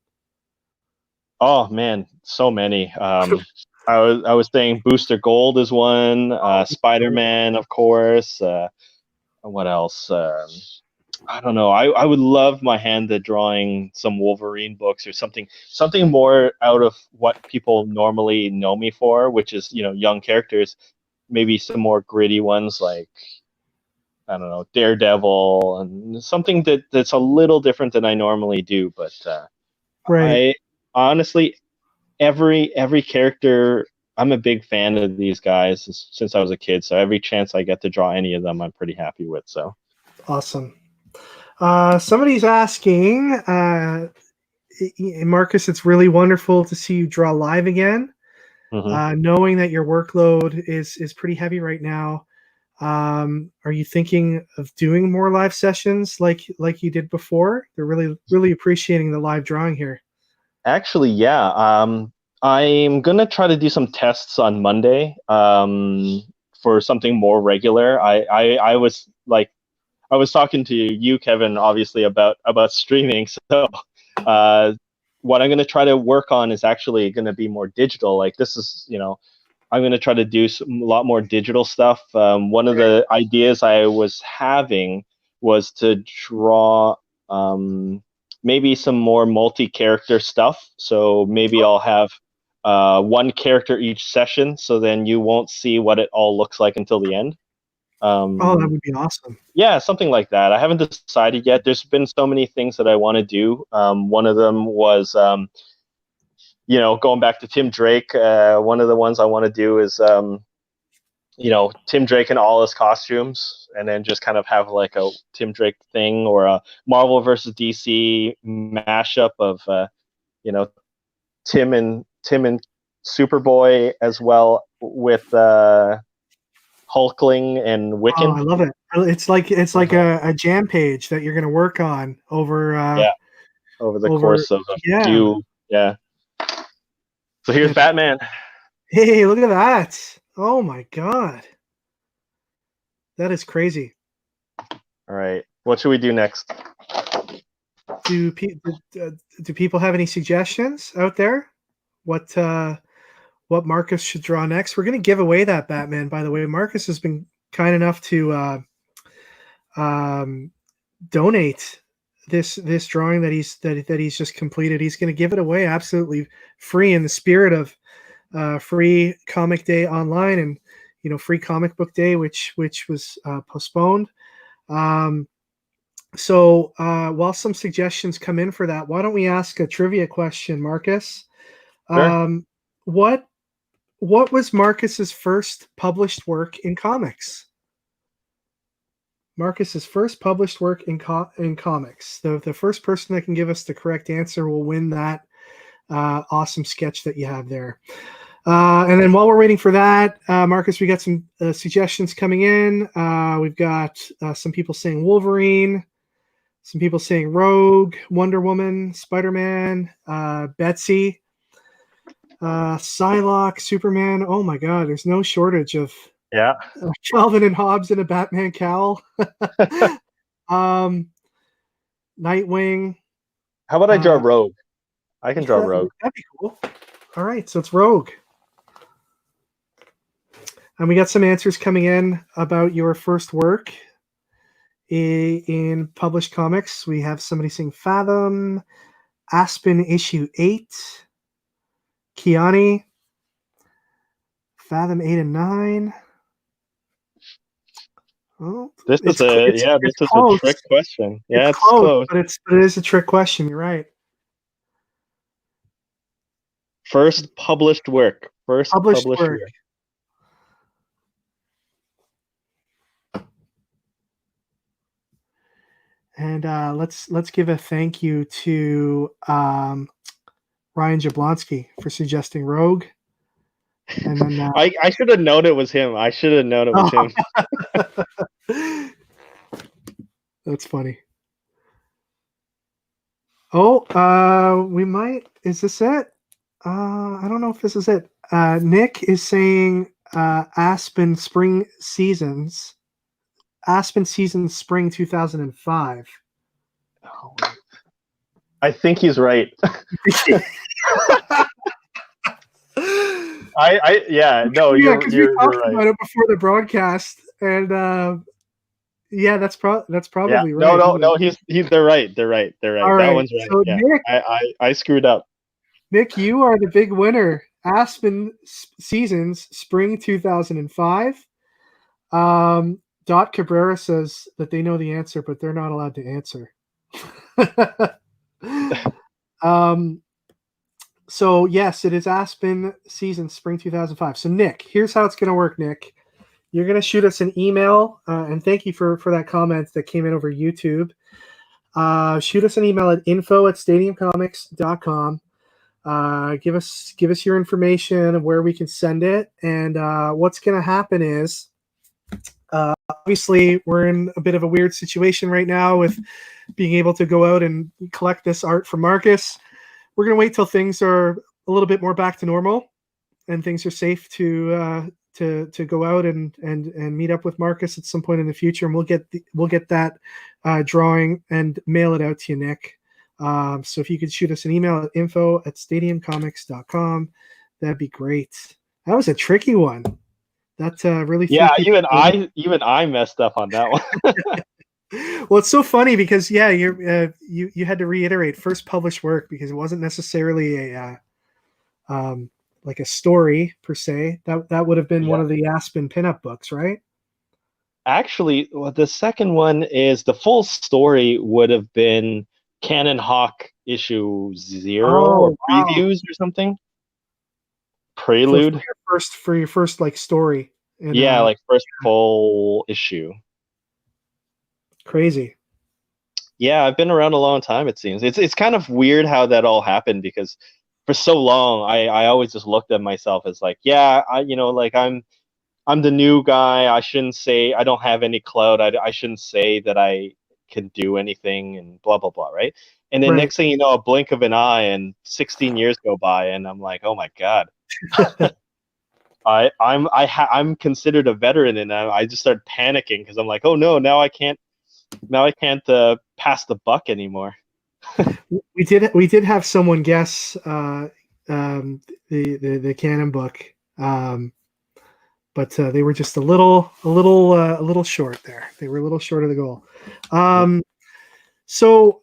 S2: Oh man, so many. I was saying Booster Gold is one. Spider Man, of course. What else? I don't know. I would love my hand at drawing some Wolverine books, or something more out of what people normally know me for, which is young characters. Maybe some more gritty ones, like, I don't know, Daredevil, and something that's a little different than I normally do. But
S1: Right.
S2: I honestly, every character, I'm a big fan of these guys since I was a kid. So every chance I get to draw any of them, I'm pretty happy with. So.
S1: Awesome. Somebody's asking, Marcus, it's really wonderful to see you draw live again.
S2: Hmm.
S1: Knowing that your workload is pretty heavy right now, are you thinking of doing more live sessions like you did before? They're really really appreciating the live drawing here.
S2: Actually, yeah. I'm gonna try to do some tests on Monday. For something more regular. I was talking to you, Kevin, obviously about streaming. So, uh, what I'm gonna try to work on is actually gonna be more digital. Like, this is, I'm going to try to do a lot more digital stuff. One of the ideas I was having was to draw, maybe some more multi-character stuff. So maybe I'll have one character each session, so then you won't see what it all looks like until the end.
S1: Oh, that
S2: Um,
S1: would be awesome.
S2: yeah, something like that. I haven't decided yet. There's been so many things that I want to do. One of them was, going back to Tim Drake. One of the ones I want to do is, Tim Drake in all his costumes, and then just kind of have like a Tim Drake thing, or a Marvel versus DC mashup of, you know, Tim and Superboy, as well with Hulkling and
S1: Oh,
S2: Wiccan.
S1: I love it. It's like a jam page that you're going to work on over
S2: Yeah, over the
S1: over
S2: course of a
S1: yeah.
S2: few, yeah. So here's Batman.
S1: Hey, look at that. Oh my God. That is crazy.
S2: All right. What should we do next?
S1: Do people have any suggestions out there? What Marcus should draw next? We're going to give away that Batman, by the way. Marcus has been kind enough to donate this drawing that he's just completed. He's going to give it away absolutely free in the spirit of free comic day online and free comic book day, which was postponed. So while some suggestions come in for that, why don't we ask a trivia question, Marcus?
S2: Sure.
S1: What was Marcus's first published work in comics? Marcus's first published work in comics. The first person that can give us the correct answer will win that awesome sketch that you have there. And then while we're waiting for that, Marcus, we got some suggestions coming in. We've got some people saying Wolverine, some people saying Rogue, Wonder Woman, Spider-Man, Betsy, Psylocke, Superman. Oh my God, there's no shortage of Calvin and Hobbes in a Batman cowl. Nightwing.
S2: How about I draw Rogue? I can draw Rogue.
S1: That'd be cool. All right, so it's Rogue. And we got some answers coming in about your first work in published comics. We have somebody saying Fathom, Aspen issue 8, Kiani, Fathom 8 and 9. Well,
S2: this is a trick question. Yeah, it's close.
S1: But it is a trick question. You're right.
S2: First published work. Published work.
S1: And let's give a thank you to Ryan Jablonski for suggesting Rogue. And then
S2: I should have known it was him.
S1: That's funny. Oh, we might. Is this it? I don't know if this is it. Nick is saying Aspen Seasons Spring 2005.
S2: Oh, I think he's right. You're
S1: because we talked
S2: right.
S1: about it before the broadcast, and that's probably right.
S2: No, they're right. They're right.
S1: All
S2: that
S1: right.
S2: one's right.
S1: So
S2: yeah.
S1: Nick,
S2: I screwed up.
S1: Nick, you are the big winner. Aspen Seasons Spring 2005. Dot Cabrera says that they know the answer, but they're not allowed to answer. So yes, it is Aspen Season Spring 2005. So Nick, here's how it's going to work, Nick. You're going to shoot us an email, and thank you for that comment that came in over YouTube. Shoot us an email at info@stadiumcomics.com. Give us your information of where we can send it, and what's going to happen is, obviously, we're in a bit of a weird situation right now with being able to go out and collect this art from Marcus. We're going to wait till things are a little bit more back to normal and things are safe to go out and meet up with Marcus at some point in the future, and we'll get that drawing and mail it out to you, Nick. So if you could shoot us an email at info@stadiumcomics.com, that'd be great. That was a tricky one. That really.
S2: Yeah, even I messed up on that one.
S1: Well, it's so funny because you had to reiterate first published work because it wasn't necessarily a like a story per se. That would have been one of the Aspen pinup books, right?
S2: Actually, the second one is the full story would have been Cannon Hawk issue 0 or previews or something. Prelude.
S1: For your first like story.
S2: Like first full issue.
S1: Crazy.
S2: Yeah, I've been around a long time. It seems it's kind of weird how that all happened because for so long I always just looked at myself as like, I'm the new guy. I shouldn't say I don't have any clout. I shouldn't say that I can do anything and blah blah blah, right? And then
S1: Right.
S2: next thing you know, a blink of an eye, and 16 years go by, and I'm like, oh my god, I'm considered a veteran, and I just start panicking because I'm like, oh no, now I can't pass the buck anymore.
S1: We did have someone guess the canon book, but they were just a little short there. They were a little short of the goal. So,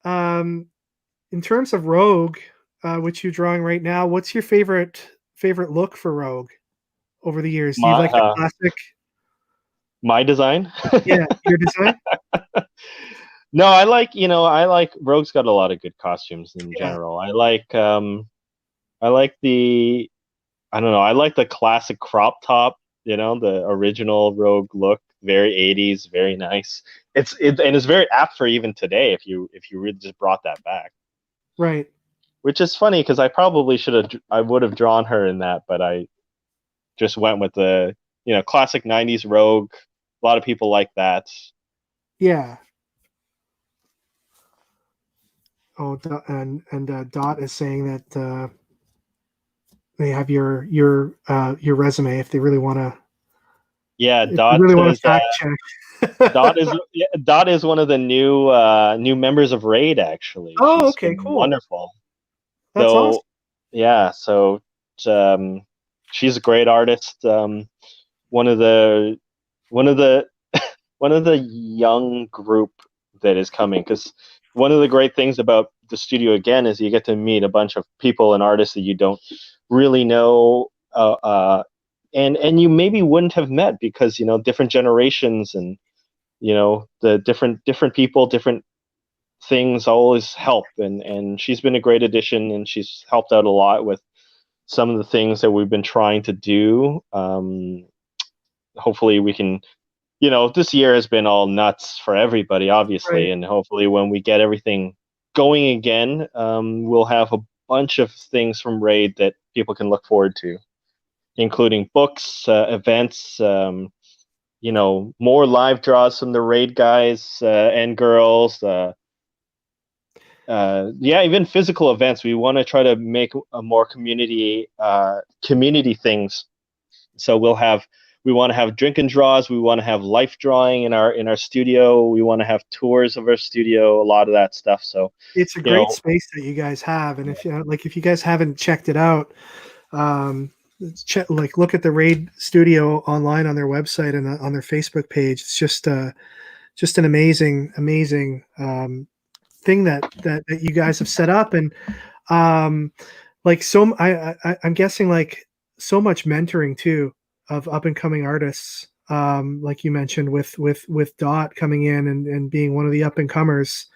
S1: um, in terms of Rogue, which you're drawing right now, what's your favorite look for Rogue over the years? Do you
S2: My
S1: like the classic?
S2: my design.
S1: Yeah, your design.
S2: No, I like Rogue's got a lot of good costumes in
S1: Yeah,
S2: general. I like the I don't know, I like the classic crop top, the original Rogue look, very 80s, very nice. And it's very apt for even today if you really just brought that back.
S1: right.
S2: Which is funny because I would have drawn her in that, but I just went with the, classic 90s Rogue. A lot of people like that.
S1: Yeah. Oh, and Dot is saying that they have your resume if they really want to
S2: Yeah,
S1: if they really want to fact check.
S2: Dot is one of the new members of Raid. Actually,
S1: Oh,
S2: she's
S1: okay,
S2: been
S1: cool.
S2: wonderful.
S1: That's awesome.
S2: So yeah, so um, she's a great artist. One of the one of the one of the young group that is coming, because one of the great things about the studio again is you get to meet a bunch of people and artists that you don't really know, and you maybe wouldn't have met because different generations, and the different people, different things always help, and she's been a great addition, and she's helped out a lot with some of the things that we've been trying to do. Hopefully we can, this year has been all nuts for everybody, obviously,
S1: Right.
S2: and hopefully when we get everything going again, we'll have a bunch of things from Raid that people can look forward to, including books, events, more live draws from the Raid guys and girls. Yeah, even physical events. We want to try to make a more community things. So we want to have drink and draws. We want to have life drawing in our studio. We want to have tours of our studio. A lot of that stuff. So
S1: It's a
S2: you
S1: great
S2: know,
S1: space that you guys have, and if you guys haven't checked it out, um, look at the Raid Studio online on their website and on their Facebook page. It's just an amazing thing that you guys have set up, and um, I'm guessing like so much mentoring too of up and coming artists. Like you mentioned with Dot coming in and being one of the up and comers,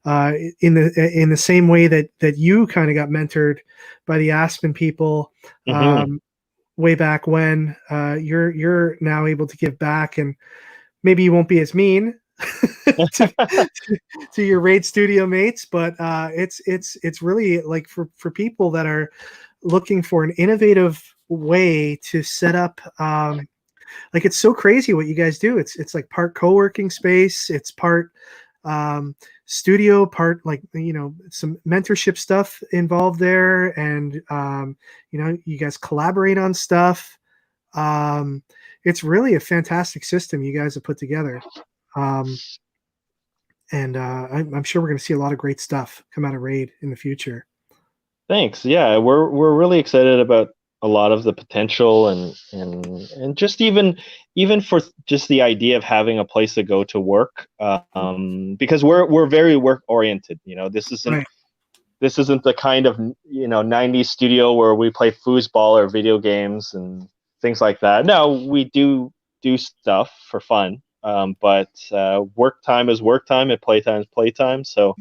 S1: in the same way that you kind of got mentored by the Aspen people,
S2: mhm.
S1: way back when. You're now able to give back, and maybe you won't be as mean to, to your Raid Studio mates, but it's really like for people that are looking for an innovative way to set up. Like it's so crazy what you guys do. It's like part co-working space, it's part um, studio, part like some mentorship stuff involved there, and you guys collaborate on stuff. Um, it's really a fantastic system you guys have put together. Um, and I'm sure we're going to see a lot of great stuff come out of Raid in the future.
S2: Thanks. Yeah, we're really excited about a lot of the potential, and just even for just the idea of having a place to go to work, because we're very work oriented. This isn't
S1: Right.
S2: this isn't the kind of 90s studio where we play foosball or video games and things like that. No, we do stuff for fun, but work time is work time and playtime is playtime. So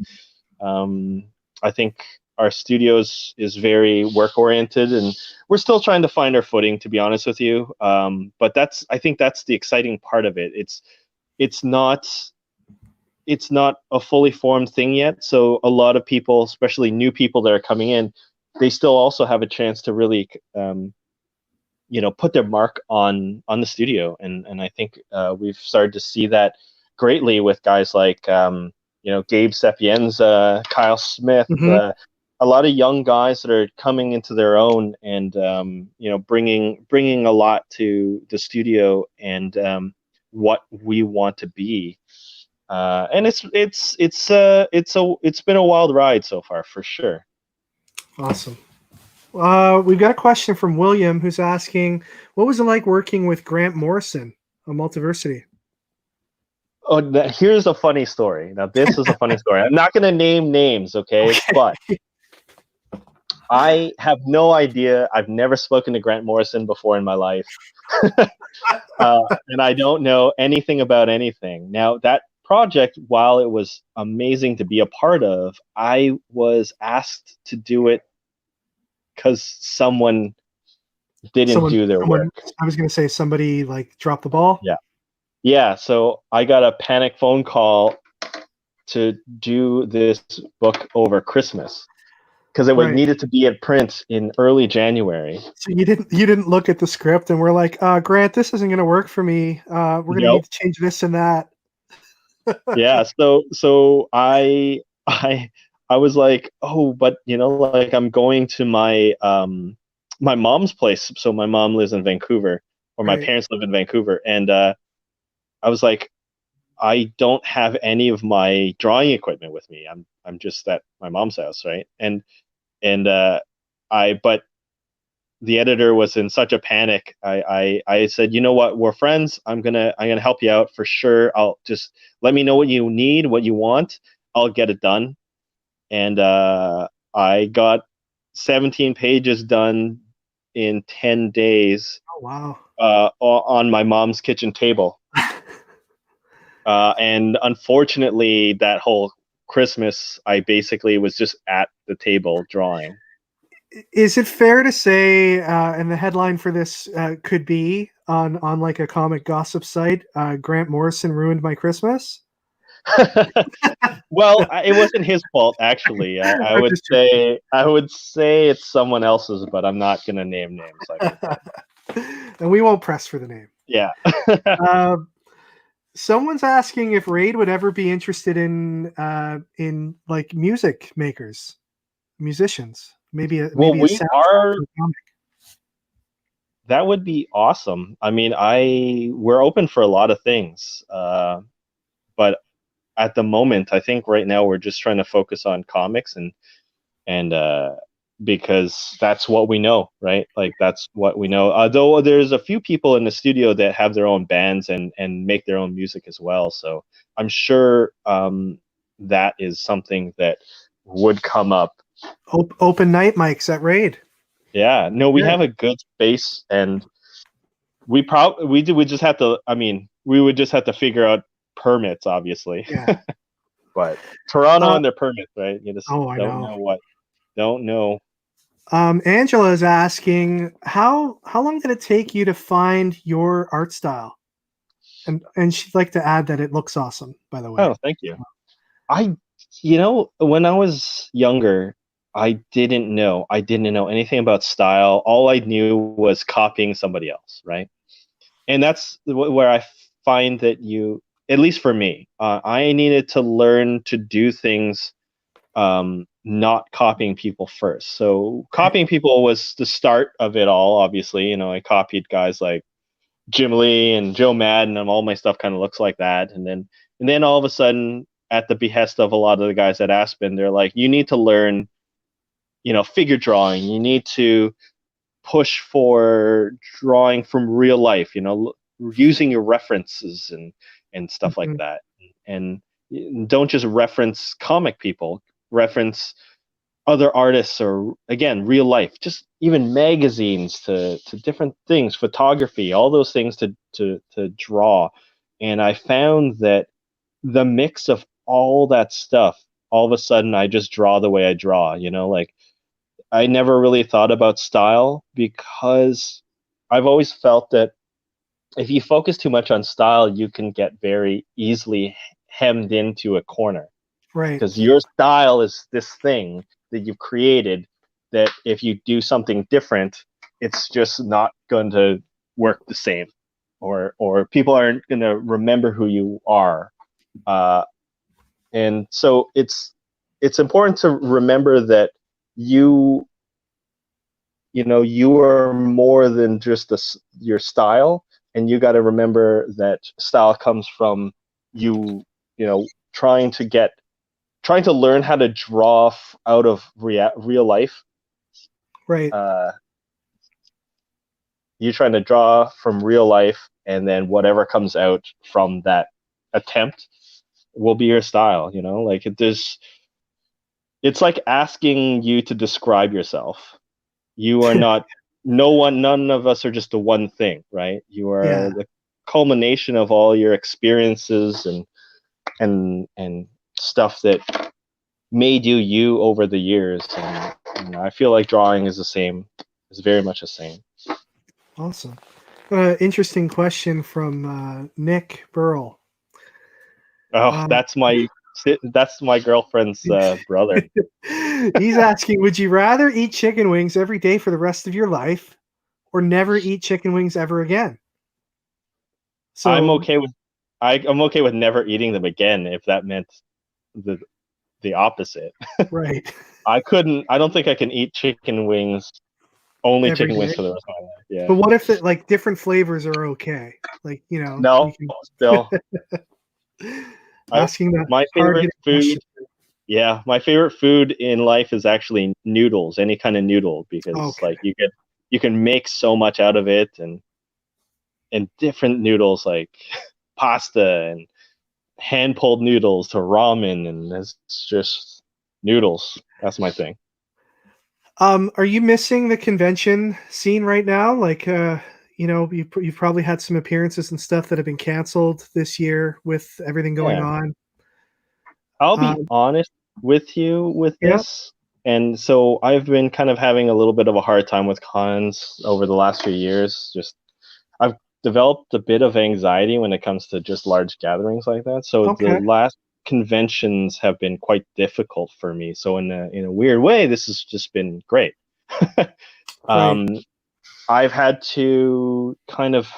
S2: I think our studios is very work oriented, and we're still trying to find our footing, to be honest with you. But I think that's the exciting part of it. It's not it's not a fully formed thing yet. So a lot of people, especially new people that are coming in, they still also have a chance to really, put their mark on the studio. And I think we've started to see that greatly with guys like Gabe Sapienza, Kyle Smith,
S1: Mm-hmm.
S2: a lot of young guys that are coming into their own and bringing a lot to the studio and what we want to be. And it's been a wild ride so far for sure.
S1: Awesome. We've got a question from William who's asking, what was it like working with Grant Morrison on Multiversity?
S2: Oh, here's a funny story. Now, this is a funny story. I'm not going to name names, okay? But I have no idea. I've never spoken to Grant Morrison before in my life. And I don't know anything about anything. Now, that project, while it was amazing to be a part of, I was asked to do it because someone didn't do their work.
S1: I was going to say somebody like dropped the ball.
S2: Yeah. So I got a panic phone call to do this book over Christmas because it needed to be at print in early January.
S1: So you didn't look at the script and we're like, Grant, this isn't going to work for me. We're going to need to change this and that.
S2: Yeah. So I was like, oh, but like I'm going to my my mom's place. So my mom lives in Vancouver, or my parents live in Vancouver, and I was like, I don't have any of my drawing equipment with me. I'm just at my mom's house, right? But the editor was in such a panic. I said, you know what, we're friends. I'm gonna help you out for sure. I'll just let me know what you need, what you want. I'll get it done. And I got 17 pages done in 10 days.
S1: Oh wow!
S2: On my mom's kitchen table. And unfortunately, that whole Christmas, I basically was just at the table drawing.
S1: Is it fair to say, and the headline for this could be on like a comic gossip site, Grant Morrison ruined my Christmas?
S2: Well, it wasn't his fault, actually. I would say it's someone else's, but I'm not going to name names.
S1: And we won't press for the name.
S2: Yeah.
S1: Someone's asking if Raid would ever be interested in like music makers, musicians. Maybe a soundtrack comic.
S2: That would be awesome. I mean, we're open for a lot of things, but at the moment, I think right now we're just trying to focus on comics and because that's what we know, right? Like that's what we know. Although there's a few people in the studio that have their own bands and make their own music as well. So I'm sure that is something that would come up.
S1: Open night mics at Raid.
S2: Yeah, no, we have a good space, and we just have to. I mean, we would just have to figure out permits, obviously.
S1: Yeah.
S2: But Toronto and their permits, right? You just don't know.
S1: Angela is asking how long did it take you to find your art style? And she'd like to add that it looks awesome, by the way.
S2: Oh, thank you. When I was younger, I didn't know anything about style. All I knew was copying somebody else, right? And that's where I find that at least for me, I needed to learn to do things not copying people first. So copying people was the start of it all, obviously. I copied guys like Jim Lee and Joe Madden, and all my stuff kind of looks like that. And then all of a sudden, at the behest of a lot of the guys at Aspen, they're like, you need to learn, figure drawing. You need to push for drawing from real life, using your references and stuff like that. And don't just reference comic people, reference other artists or, again, real life, just even magazines to different things, photography, all those things to draw. And I found that the mix of all that stuff, all of a sudden I just draw the way I draw, like I never really thought about style because I've always felt that if you focus too much on style, you can get very easily hemmed into a corner.
S1: Right.
S2: Because your style is this thing that you've created that if you do something different, it's just not going to work the same. Or people aren't going to remember who you are And so it's important to remember that you you are more than just your style, and you got to remember that style comes from you you know trying to learn how to draw out of real life.
S1: Right.
S2: uh, you trying to draw from real life, and then whatever comes out from that attempt will be your style. Like it's like asking you to describe yourself. You are not, none of us are just the one thing, right? You are
S1: Yeah.
S2: the culmination of all your experiences and stuff that made you over the years. And I feel like drawing is the same, is very much the same.
S1: Awesome. Interesting question from Nick Burrell.
S2: Oh,
S1: Uh,
S2: that's my girlfriend's brother.
S1: he's asking, would you rather eat chicken wings every day for the rest of your life or never eat chicken wings ever again?
S2: I'm
S1: So,
S2: okay with I'm okay with never eating them again if that meant the the opposite.
S1: right.
S2: I don't think I can eat chicken wings, only
S1: Every
S2: chicken wings
S1: day.
S2: for the rest of my life.
S1: But
S2: Yeah.
S1: what if like different flavors are okay? Like, you
S2: No, still,
S1: can
S2: I
S1: asking the
S2: my
S1: hard
S2: favorite
S1: hitting
S2: food.
S1: question.
S2: Yeah, my favorite food in life is actually noodles, any kind of noodle, because
S1: Okay.
S2: like you can make so much out of it, and different noodles like pasta and hand pulled noodles to ramen, and it's just noodles. That's my thing.
S1: Are you missing the convention scene right now? Like, you've probably had some appearances and stuff that have been canceled this year with everything going
S2: Yeah.
S1: on.
S2: I'll be
S1: Um,
S2: honest with you with
S1: yeah.
S2: this. And so I've been kind of having a little bit of a hard time with cons over the last few years. Just I've developed a bit of anxiety when it comes to just large gatherings like that. So the
S1: Okay.
S2: last conventions have been quite difficult for me. So in a weird way, this has just been great.
S1: Right.
S2: um, I've had to kind of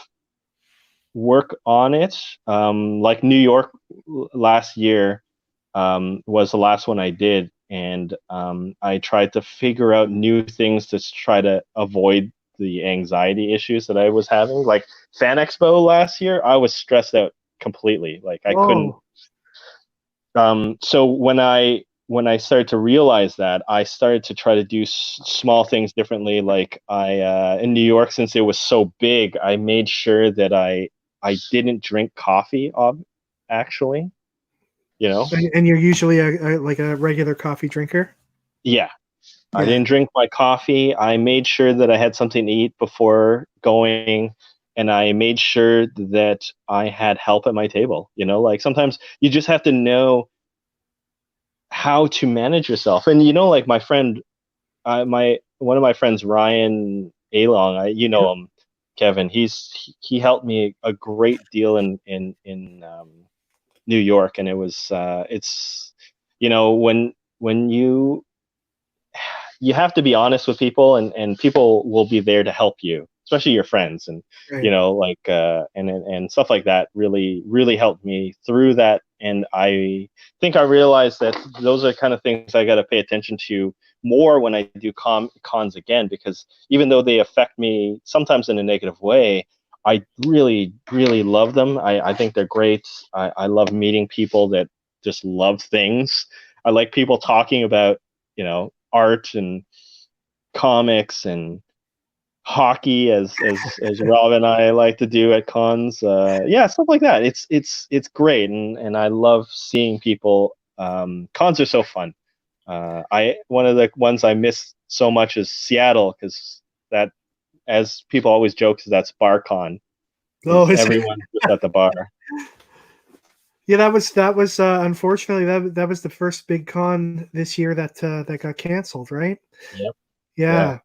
S2: work on it. Like New York last year was the last one I did, and I tried to figure out new things to try to avoid the anxiety issues that I was having. Like Fan Expo last year, I was stressed out completely. Like I couldn't.
S1: Whoa.
S2: So when I started to realize that, I started to try to do small things differently. Like in New York, since it was so big, I made sure that I didn't drink coffee. Actually, you know,
S1: And you're usually like a regular coffee drinker?
S2: yeah, I
S1: Yeah.
S2: didn't drink my coffee. I made sure that I had something to eat before going, and I made sure that I had help at my table. Like sometimes you just have to know how to manage yourself. And like my friend, my one of my friends, Ryan Along,
S1: Yep.
S2: him, Kevin. He helped me a great deal in New York, and it's when you have to be honest with people, and people will be there to help you, especially your friends. And
S1: Right.
S2: like and stuff like that really helped me through that. And I think I realized that those are kind of things I got to pay attention to more when I do cons again, because even though they affect me sometimes in a negative way, I really love them. I think they're great. I love meeting people that just love things. I like people talking about art and comics and hockey, as Rob and I like to do at cons. Yeah, stuff like that. It's great, and I love seeing people. Cons are so fun. I One of the ones I miss so much is Seattle, because that, as people always joke, that's BarCon,
S1: Oh,
S2: is
S1: is it?
S2: everyone just at the bar.
S1: Yeah, that was unfortunately that was the first big con this year that got canceled, right?
S2: Yep. Yeah.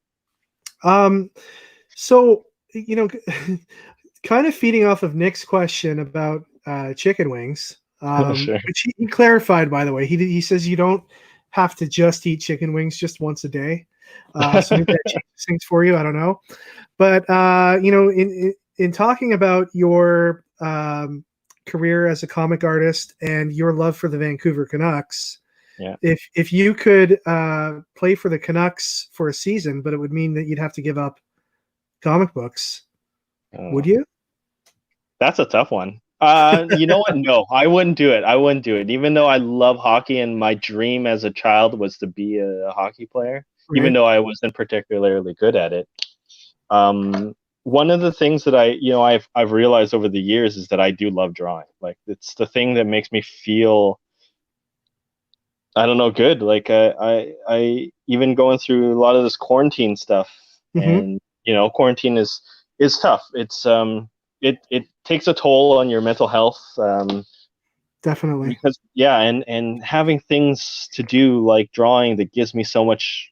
S1: Yeah. Um, so kind of feeding off of Nick's question about chicken wings,
S2: Sure.
S1: which he clarified, by the way. He says you don't have to just eat chicken wings just once a day. So maybe that changes things for you. I don't know, but in talking about your career as a comic artist and your love for the Vancouver Canucks,
S2: Yeah.
S1: if you could play for the Canucks for a season, but it would mean that you'd have to give up comic books, would you?
S2: That's a tough one. You know what? No, I wouldn't do it. I wouldn't do it. Even though I love hockey and my dream as a child was to be a hockey player, even
S1: Right.
S2: though I wasn't particularly good at it. One of the things that I've realized over the years is that I do love drawing. Like it's the thing that makes me feel, I don't know, good. Like I even going through a lot of this quarantine stuff,
S1: Mm-hmm.
S2: and quarantine is tough. It takes a toll on your mental health,
S1: Definitely.
S2: because and having things to do like drawing that gives me so much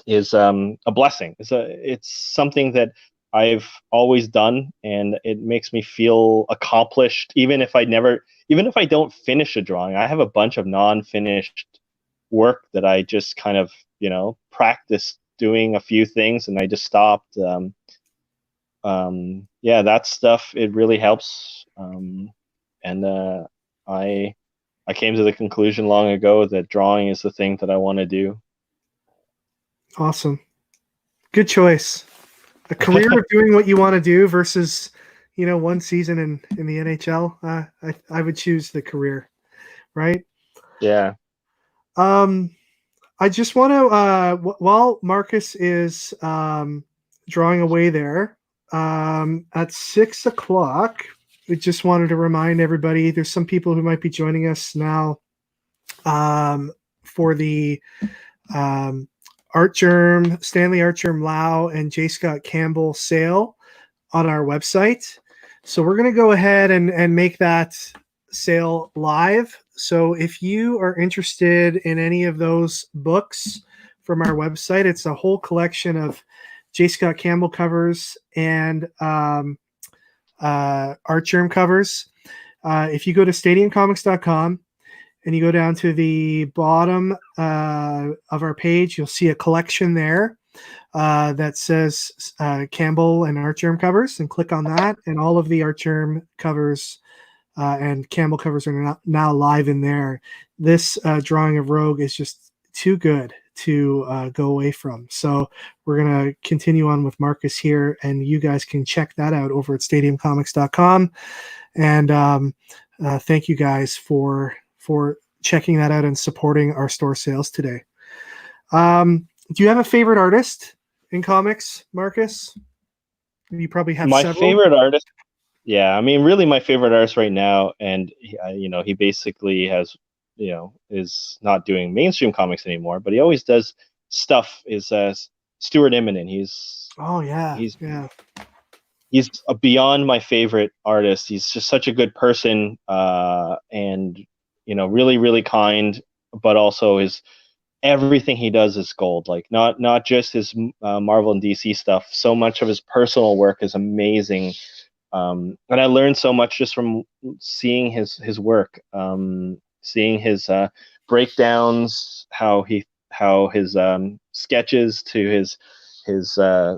S2: is a blessing. It's something that I've always done, and it makes me feel accomplished. Even if I don't finish a drawing, I have a bunch of non-finished work that I just kind of practiced doing a few things, and I just stopped. Yeah, that stuff, it really helps. And I came to the conclusion long ago that drawing is the thing that I want to do.
S1: Awesome. Good choice. A career of doing what you want to do versus, one season in the NHL. I would choose the career, right?
S2: Yeah.
S1: I just want to, while Marcus is drawing away there, at 6 o'clock, I just wanted to remind everybody there's some people who might be joining us now for the Stanley Artgerm Lau and J. Scott Campbell sale on our website. So we're going to go ahead and make that sale live. So if you are interested in any of those books from our website, it's a whole collection of J. Scott Campbell covers and Artgerm covers. If you go to stadiumcomics.com and you go down to the bottom of our page, you'll see a collection there that says Campbell and Artgerm covers, and click on that, and all of the Artgerm covers and Campbell covers are now live in there. This drawing of Rogue is just too good to go away from. So we're going to continue on with Marcus here, and you guys can check that out over at stadiumcomics.com. And thank you guys for checking that out and supporting our store sales today. Do you have a favorite artist in comics, Marcus? You probably have
S2: My
S1: several.
S2: favorite artist, yeah, I mean, really my favorite artist right now, and he basically has, is not doing mainstream comics anymore, but he always does stuff, is Stuart Immonen.
S1: Oh yeah,
S2: He's
S1: yeah.
S2: he's beyond my favorite artist. He's just such a good person, and really, really kind, but also everything he does is gold. Like not just his Marvel and DC stuff. So much of his personal work is amazing, and I learned so much just from seeing his work, seeing his breakdowns, how his sketches to his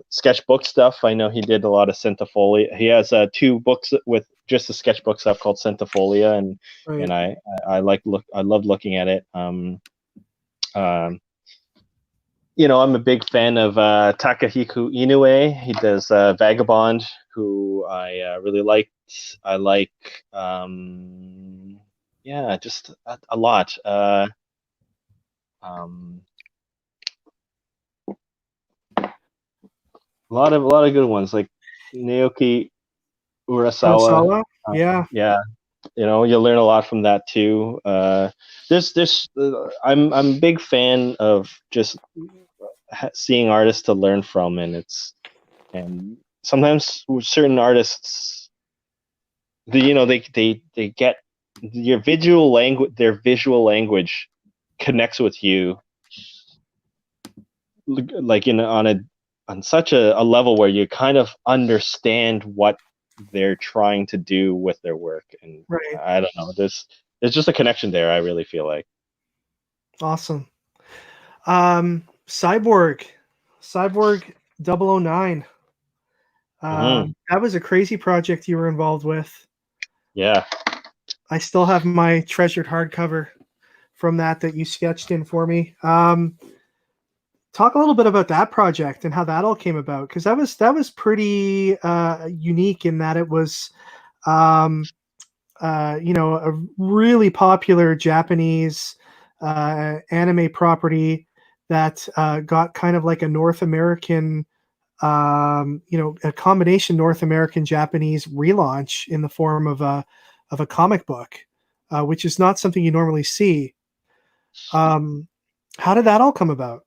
S2: sketchbook stuff. I know he did a lot of Centifolia. He has 2 books with just the sketchbook stuff called Centifolia, and
S1: Right.
S2: and I love looking at it. Um, I'm a big fan of Takahiko Inoue. He does Vagabond, who I really liked. I like, just a lot. Um, a lot of good ones like Naoki Urasawa.
S1: Kurosawa? Yeah.
S2: Yeah, you'll learn a lot from that too. I'm a big fan of just seeing artists to learn from, and sometimes with certain artists, they get your visual language, their visual language connects with you, like on such a level where you kind of understand what they're trying to do with their work, and
S1: Right.
S2: I don't know, there's just a connection there, I really feel like.
S1: Awesome. Cyborg 009.
S2: Mm-hmm.
S1: That was a crazy project you were involved with.
S2: Yeah.
S1: I still have my treasured hardcover from that you sketched in for me. Talk a little bit about that project and how that all came about, because that was pretty unique in that it was um, a really popular Japanese anime property that got kind of like a North American, a combination North American Japanese relaunch in the form of a comic book, which is not something you normally see. Um, how did that all come about?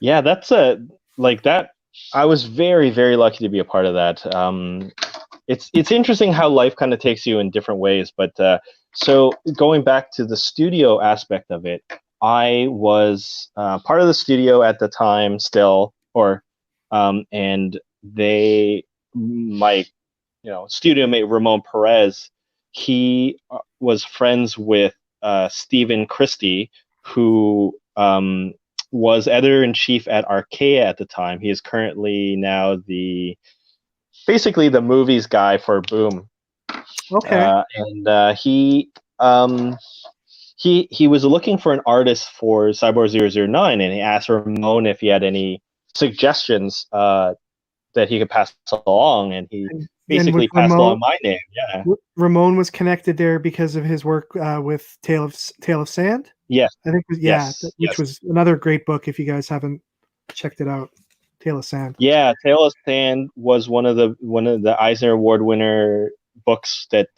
S2: Yeah, that's a like that. I was very, very lucky to be a part of that. It's interesting how life kind of takes you in different ways. But so going back to the studio aspect of it, I was part of the studio at the time still, and my studio mate Ramon Perez, he was friends with Stephen Christie, who was editor in chief at Archaea at the time. He is currently now basically the movies guy for Boom.
S1: Okay.
S2: And he was looking for an artist for Cyborg 009, and he asked Ramon if he had any suggestions that he could pass along, and he
S1: And was
S2: basically passed along my name. Yeah.
S1: Ramon was connected there because of his work with Tale of Sand?
S2: Yes.
S1: I think,
S2: Yes.
S1: which was another great book if you guys haven't checked it out. Tale of Sand.
S2: Yeah, Tale of Sand was one of the Eisner Award winner books that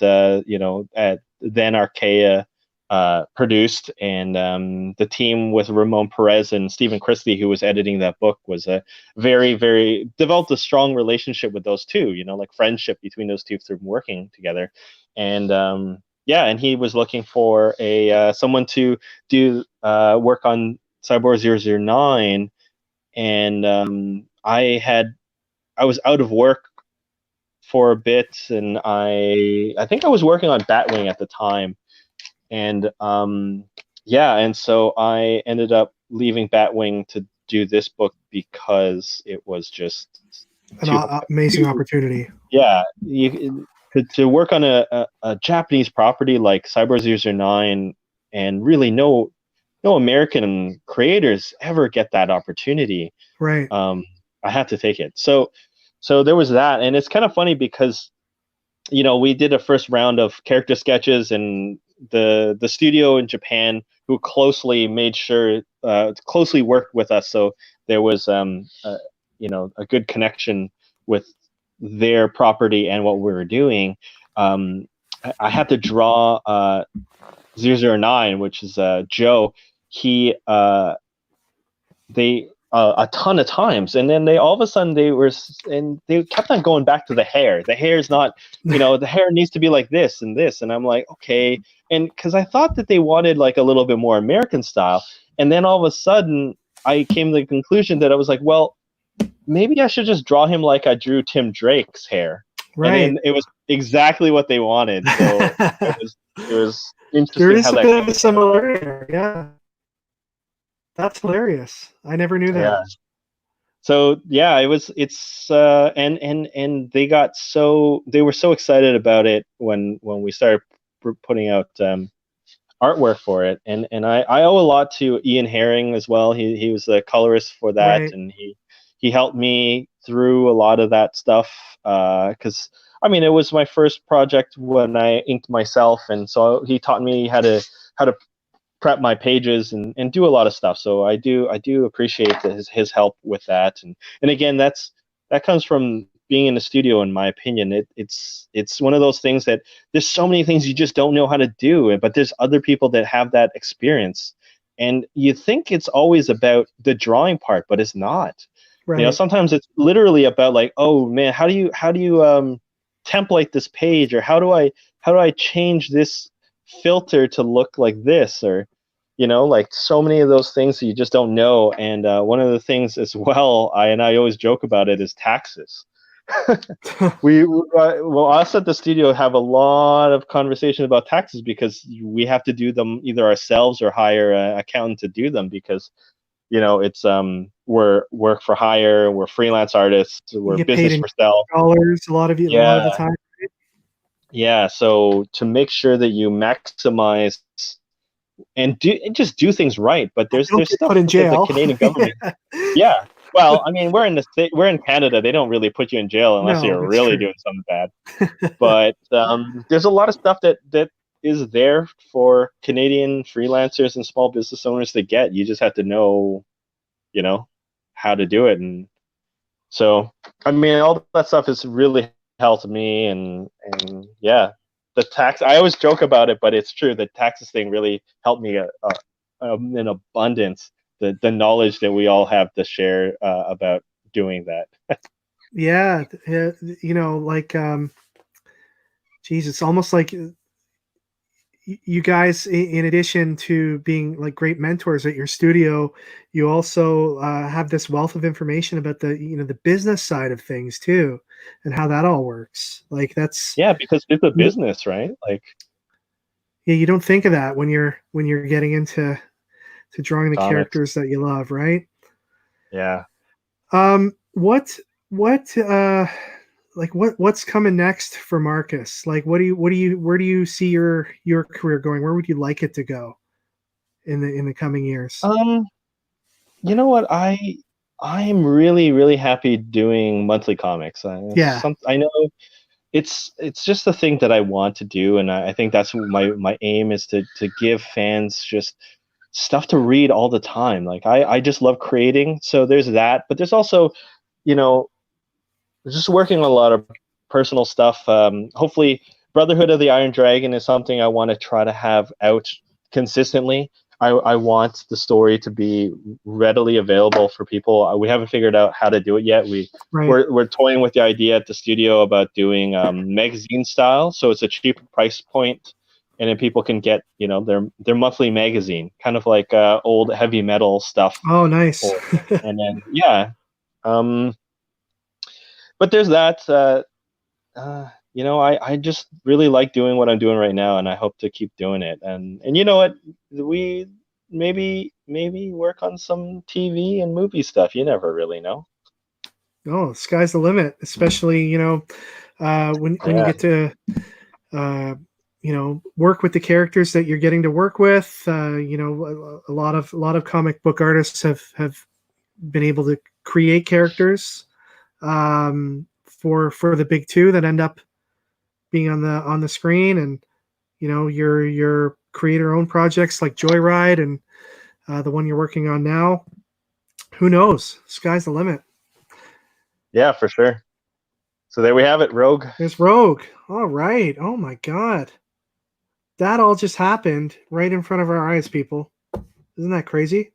S2: at then Archaea produced, and the team with Ramon Perez and Stephen Christie, who was editing that book, was a very developed a strong relationship with those two. Like friendship between those two through working together, and and he was looking for a someone to do work on Cyborg 009. And I was out of work for a bit, and I think I was working on Batwing at the time, and and so I ended up leaving Batwing to do this book because it was just
S1: An amazing opportunity.
S2: yeah, to work on a Japanese property like Cyber 009, and really no American creators ever get that opportunity.
S1: Right.
S2: I had to take it. So there was that, and it's kind of funny because we did a first round of character sketches, and the studio in Japan, who closely worked with us, so there was a good connection with their property and what we were doing. I had to draw 009, which is Joe. He they a ton of times, and then they all of a sudden they kept on going back to the hair. The hair is not, the hair needs to be like this and this, and I'm like, okay, and because I thought that they wanted like a little bit more American style, and then all of a sudden I came to the conclusion that I was like, well, maybe I should just draw him like I drew Tim Drake's hair.
S1: Right.
S2: And then it was exactly what they wanted. So it was interesting.
S1: There is
S2: how
S1: a
S2: that
S1: bit of a similarity there. Yeah. That's hilarious. I never knew that.
S2: Yeah. So yeah, and they were so excited about it when we started putting out artwork for it, and I owe a lot to Ian Herring as well. He was the colorist for that,
S1: Right.
S2: and he helped me through a lot of that stuff, because it was my first project when I inked myself, and so he taught me how to prep my pages and do a lot of stuff. So I do appreciate his help with that, and again, that comes from being in the studio. In my opinion, it's one of those things that there's so many things you just don't know how to do, but there's other people that have that experience, and you think it's always about the drawing part, but it's not.
S1: Right.
S2: Sometimes it's literally about like, oh man, how do you template this page, or how do I change this filter to look like this, or like so many of those things that you just don't know. And one of the things as well, I always joke about it, is taxes. Us at the studio have a lot of conversation about taxes, because we have to do them either ourselves or hire an accountant to do them, because it's we're work for hire, we're freelance artists, we're business for sale
S1: dollars a lot of the time.
S2: Yeah, so to make sure that you maximize and just do things right, but
S1: Don't
S2: there's
S1: get put
S2: stuff
S1: in
S2: that the
S1: jail.
S2: Canadian government. Yeah, well, I mean, we're in Canada. They don't really put you in jail unless
S1: No,
S2: you're
S1: that's
S2: really
S1: true.
S2: doing something bad. But there's a lot of stuff that is there for Canadian freelancers and small business owners to get. You just have to know, you know, how to do it. And so, I mean, all that stuff has really helped me. And yeah, the tax. I always joke about it, but it's true. The taxes thing really helped me in abundance. The knowledge that we all have to share about doing that.
S1: Yeah, like geez, it's almost like you guys, in addition to being like great mentors at your studio, you also have this wealth of information about the business side of things too, and how that all works. Like that's
S2: Yeah, because it's a
S1: you,
S2: business, right? Like,
S1: yeah, you don't think of that when you're getting into drawing the
S2: comics.
S1: characters that you love, right?
S2: Yeah.
S1: What like what's coming next for Marcus? Like where do you see your career going? Where would you like it to go in the coming years?
S2: Um, you know what? I'm really, really happy doing monthly comics.
S1: Yeah.
S2: I know it's just the thing that I want to do, and I think that's what my aim is to give fans just stuff to read all the time. Like I just love creating, so there's that. But there's also, you know, just working on a lot of personal stuff. Hopefully, Brotherhood of the Iron Dragon is something I want to try to have out consistently. I want the story to be readily available for people. We haven't figured out how to do it yet.
S1: Right.
S2: We're toying with the idea at the studio about doing magazine style, so it's a cheaper price point, and then people can get their monthly magazine, kind of like old heavy metal stuff.
S1: Oh, nice.
S2: Or, and then yeah, um, but there's that. I just really like doing what I'm doing right now, and I hope to keep doing it. And you know what, we maybe work on some TV and movie stuff. You never really know.
S1: Oh, sky's the limit, especially, when you
S2: Yeah,
S1: get to work with the characters that you're getting to work with. A lot of comic book artists have been able to create characters for the big two that end up being on the screen, and your creator own projects like Joyride and the one you're working on now. Who knows? Sky's the limit.
S2: yeah, for sure. So there we have it, Rogue.
S1: There's Rogue. All right. Oh my God. That all just happened right in front of our eyes, people. Isn't that crazy?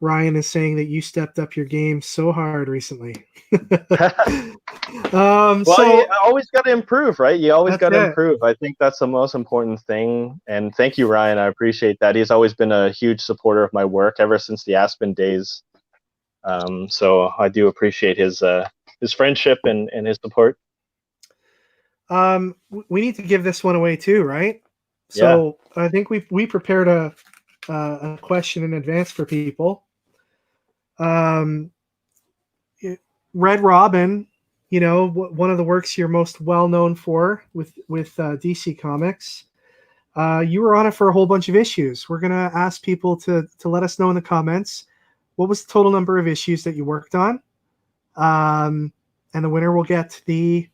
S1: Ryan is saying that you stepped up your game so hard recently.
S2: Well, you
S1: So
S2: always got to improve, right? You always
S1: that's
S2: got to
S1: it.
S2: improve. I think that's the most important thing. And thank you, Ryan. I appreciate that. He's always been a huge supporter of my work ever since the Aspen days. So I do appreciate his friendship and his support.
S1: We need to give this one away too, right?
S2: Yeah.
S1: So I think we prepared a question in advance for people. Um, Red Robin, one of the works you're most well known for with DC Comics. You were on it for a whole bunch of issues. We're gonna ask people to let us know in the comments what was the total number of issues that you worked on, and the winner will get the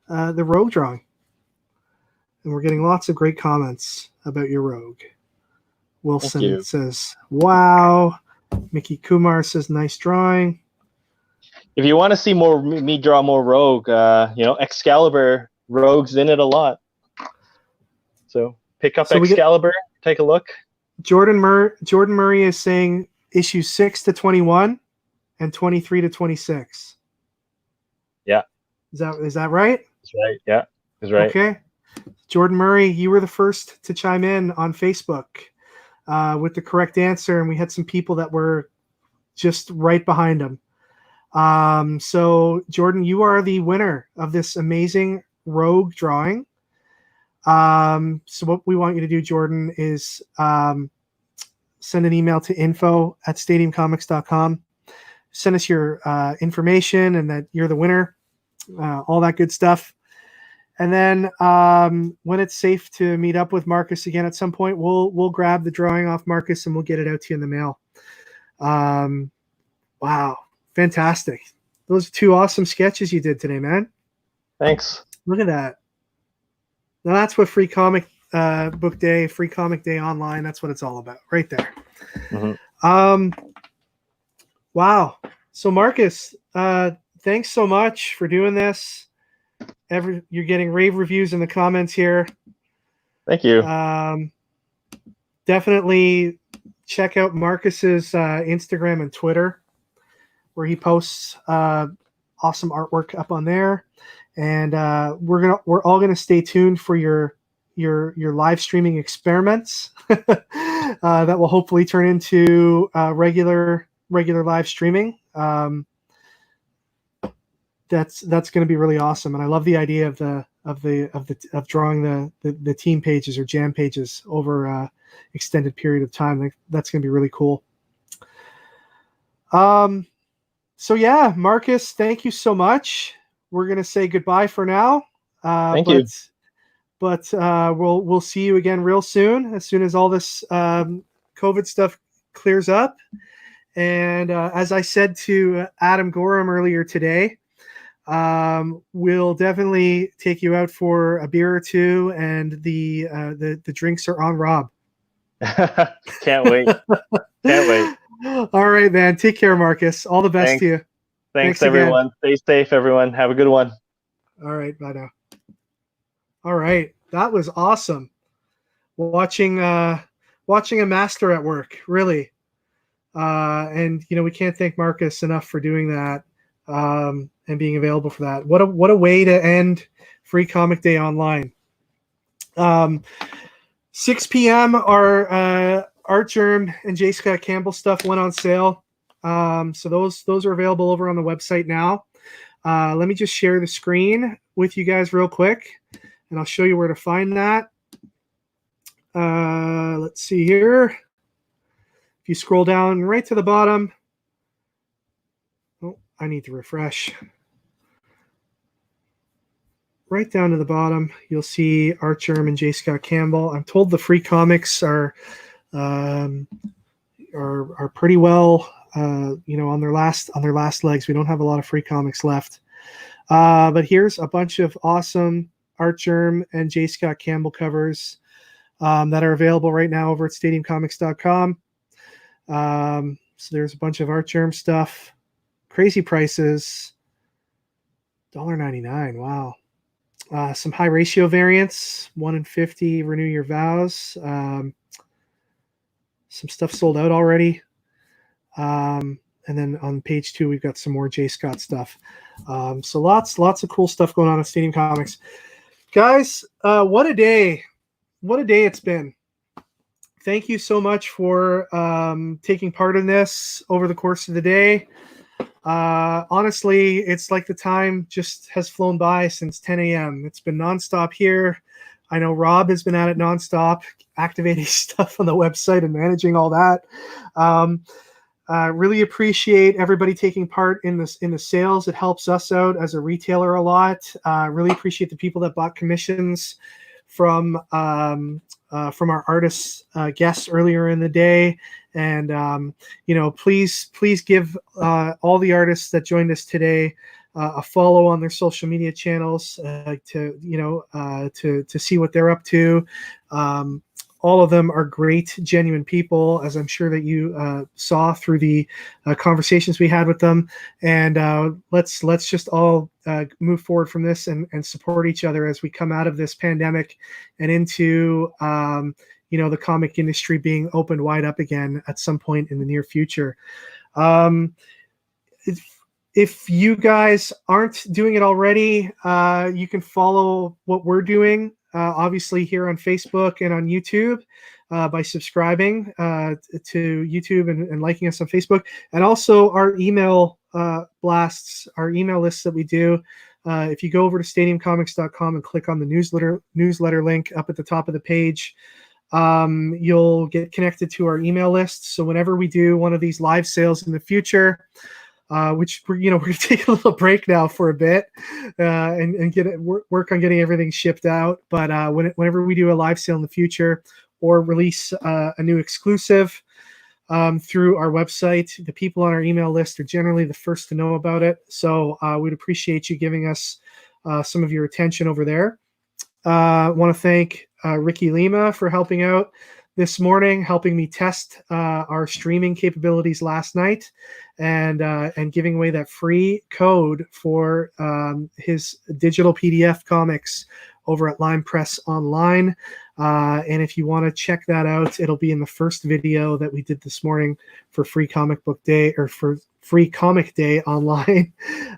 S1: Rogue drawing. And we're getting lots of great comments about your Rogue.
S2: Thank
S1: Wilson
S2: you.
S1: says, "Wow." Mickey Kumar says, "Nice drawing."
S2: If you want to see more me draw more Rogue, Excalibur Rogue's in it a lot. So pick up
S1: So we get
S2: Excalibur, take a look.
S1: Jordan Murray is saying issues 6 to 21 and 23 to 26.
S2: Yeah.
S1: Is that right?
S2: That's right. Yeah. That's right.
S1: Okay. Jordan Murray, you were the first to chime in on Facebook with the correct answer, and we had some people that were just right behind him. So Jordan, you are the winner of this amazing Rogue drawing. So what we want you to do, Jordan, is send an email to info@stadiumcomics.com. Send us your information and that you're the winner, all that good stuff. And then when it's safe to meet up with Marcus again at some point, we'll grab the drawing off Marcus and we'll get it out to you in the mail. Wow, fantastic! Those are 2 awesome sketches you did today, man.
S2: Thanks.
S1: Look at that. Now that's what Free Comic Book Day, Free Comic Day Online. That's what it's all about, right there. Wow. So Marcus, thanks so much for doing this. You're getting rave reviews in the comments here.
S2: Thank you.
S1: Definitely check out Marcus's Instagram and Twitter, where he posts awesome artwork up on there. And we're all gonna stay tuned for your live streaming experiments that will hopefully turn into regular live streaming. That's going to be really awesome, and I love the idea of drawing the team pages or jam pages over extended period of time. That's going to be really cool. So yeah, Marcus, thank you so much. We're going to say goodbye for now.
S2: Thank you.
S1: But we'll see you again real soon as all this COVID stuff clears up. And as I said to Adam Gorham earlier today, we'll definitely take you out for a beer or two, and the drinks are on Rob.
S2: Can't wait.
S1: All right, man. Take care, Marcus. All the best to you.
S2: Thanks everyone. Again. Stay safe, everyone. Have a good one.
S1: All right. Bye now. All right. That was awesome. Watching a master at work, really. And we can't thank Marcus enough for doing that. And being available for that. What a way to end Free Comic Day Online. 6 p.m. our Art Germ and J. Scott Campbell stuff went on sale. So those are available over on the website now. Let me just share the screen with you guys real quick, and I'll show you where to find that. Let's see here. If you scroll down right to the bottom. Oh, I need to refresh. Right down to the bottom, you'll see Art Germ and J. Scott Campbell. I'm told the free comics are pretty well, on their last legs. We don't have a lot of free comics left, but here's a bunch of awesome Art Germ and J. Scott Campbell covers that are available right now over at StadiumComics.com. So there's a bunch of Art Germ stuff, crazy prices, $1.99. Wow. Some high ratio variants, 1 in 50, renew your vows. Some stuff sold out already. And then on page 2, we've got some more J. Scott stuff. So lots of cool stuff going on at Stadium Comics. Guys, what a day. What a day it's been. Thank you so much for taking part in this over the course of the day. Honestly, it's like the time just has flown by since 10 a.m. It's been nonstop here. I know Rob has been at it nonstop, activating stuff on the website and managing all that. Really appreciate everybody taking part in the sales. It helps us out as a retailer a lot. Really appreciate the people that bought commissions from our artists guests earlier in the day. And please give all the artists that joined us today a follow on their social media channels to see what they're up to. All of them are great, genuine people, as I'm sure that you saw through the conversations we had with them. And let's just all move forward from this and support each other as we come out of this pandemic and into the comic industry being opened wide up again at some point in the near future. If you guys aren't doing it already, you can follow what we're doing, obviously here on Facebook and on YouTube, by subscribing to YouTube and liking us on Facebook, and also our email blasts, our email lists that we do. If you go over to stadiumcomics.com and click on the newsletter link up at the top of the page, you'll get connected to our email list. So whenever we do one of these live sales in the future, which we're going to take a little break now for a bit and get it, work on getting everything shipped out. But whenever we do a live sale in the future or release a new exclusive through our website, the people on our email list are generally the first to know about it. So we'd appreciate you giving us some of your attention over there. I want to thank Ricky Lima for helping out this morning, helping me test our streaming capabilities last night, and giving away that free code for his digital PDF comics over at Lime Press Online. And if you want to check that out, it'll be in the first video that we did this morning for Free Comic Book Day, or for Free Comic Day online.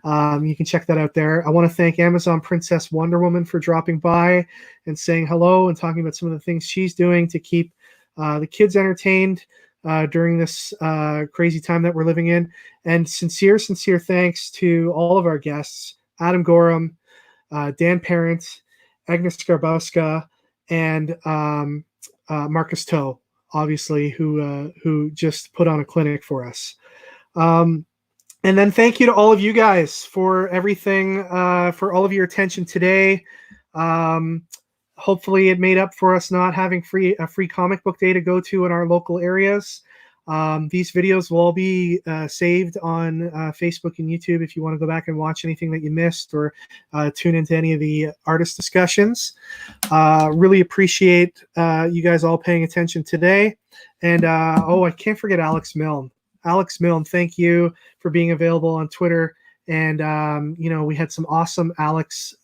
S1: You can check that out there. I want to thank Amazon Princess Wonder Woman for dropping by and saying hello and talking about some of the things she's doing to keep the kids entertained during this crazy time that we're living in. And sincere thanks to all of our guests, Adam Gorham, Dan Parent, Agnes Skarbowska, and Marcus Toe, obviously, who just put on a clinic for us. And then thank you to all of you guys for everything, for all of your attention today. Hopefully it made up for us not having a free comic book day to go to in our local areas. These videos will all be saved on Facebook and YouTube if you want to go back and watch anything that you missed, or tune into any of the artist discussions. Really appreciate you guys all paying attention today. And I can't forget Alex Milne. Alex Milne, thank you for being available on Twitter. And we had some awesome Alex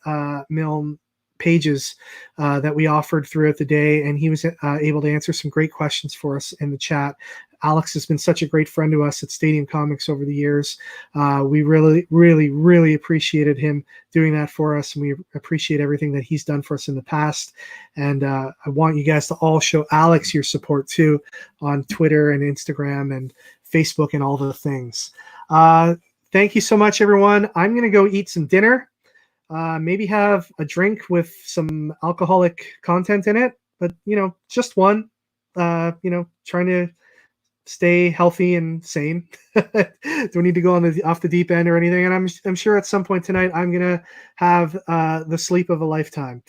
S1: Milne pages that we offered throughout the day, and he was able to answer some great questions for us in the chat. Alex has been such a great friend to us at Stadium Comics over the years. We really appreciated him doing that for us, and we appreciate everything that he's done for us in the past. And I want you guys to all show Alex your support too on Twitter and Instagram and Facebook and all the things. Thank you so much, everyone. I'm going to go eat some dinner. Maybe have a drink with some alcoholic content in it, but just one. Trying to stay healthy and sane. Don't need to go off the deep end or anything. And I'm sure at some point tonight I'm gonna have the sleep of a lifetime.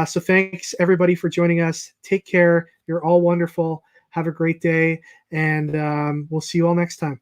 S1: So thanks everybody for joining us. Take care. You're all wonderful. Have a great day, and we'll see you all next time.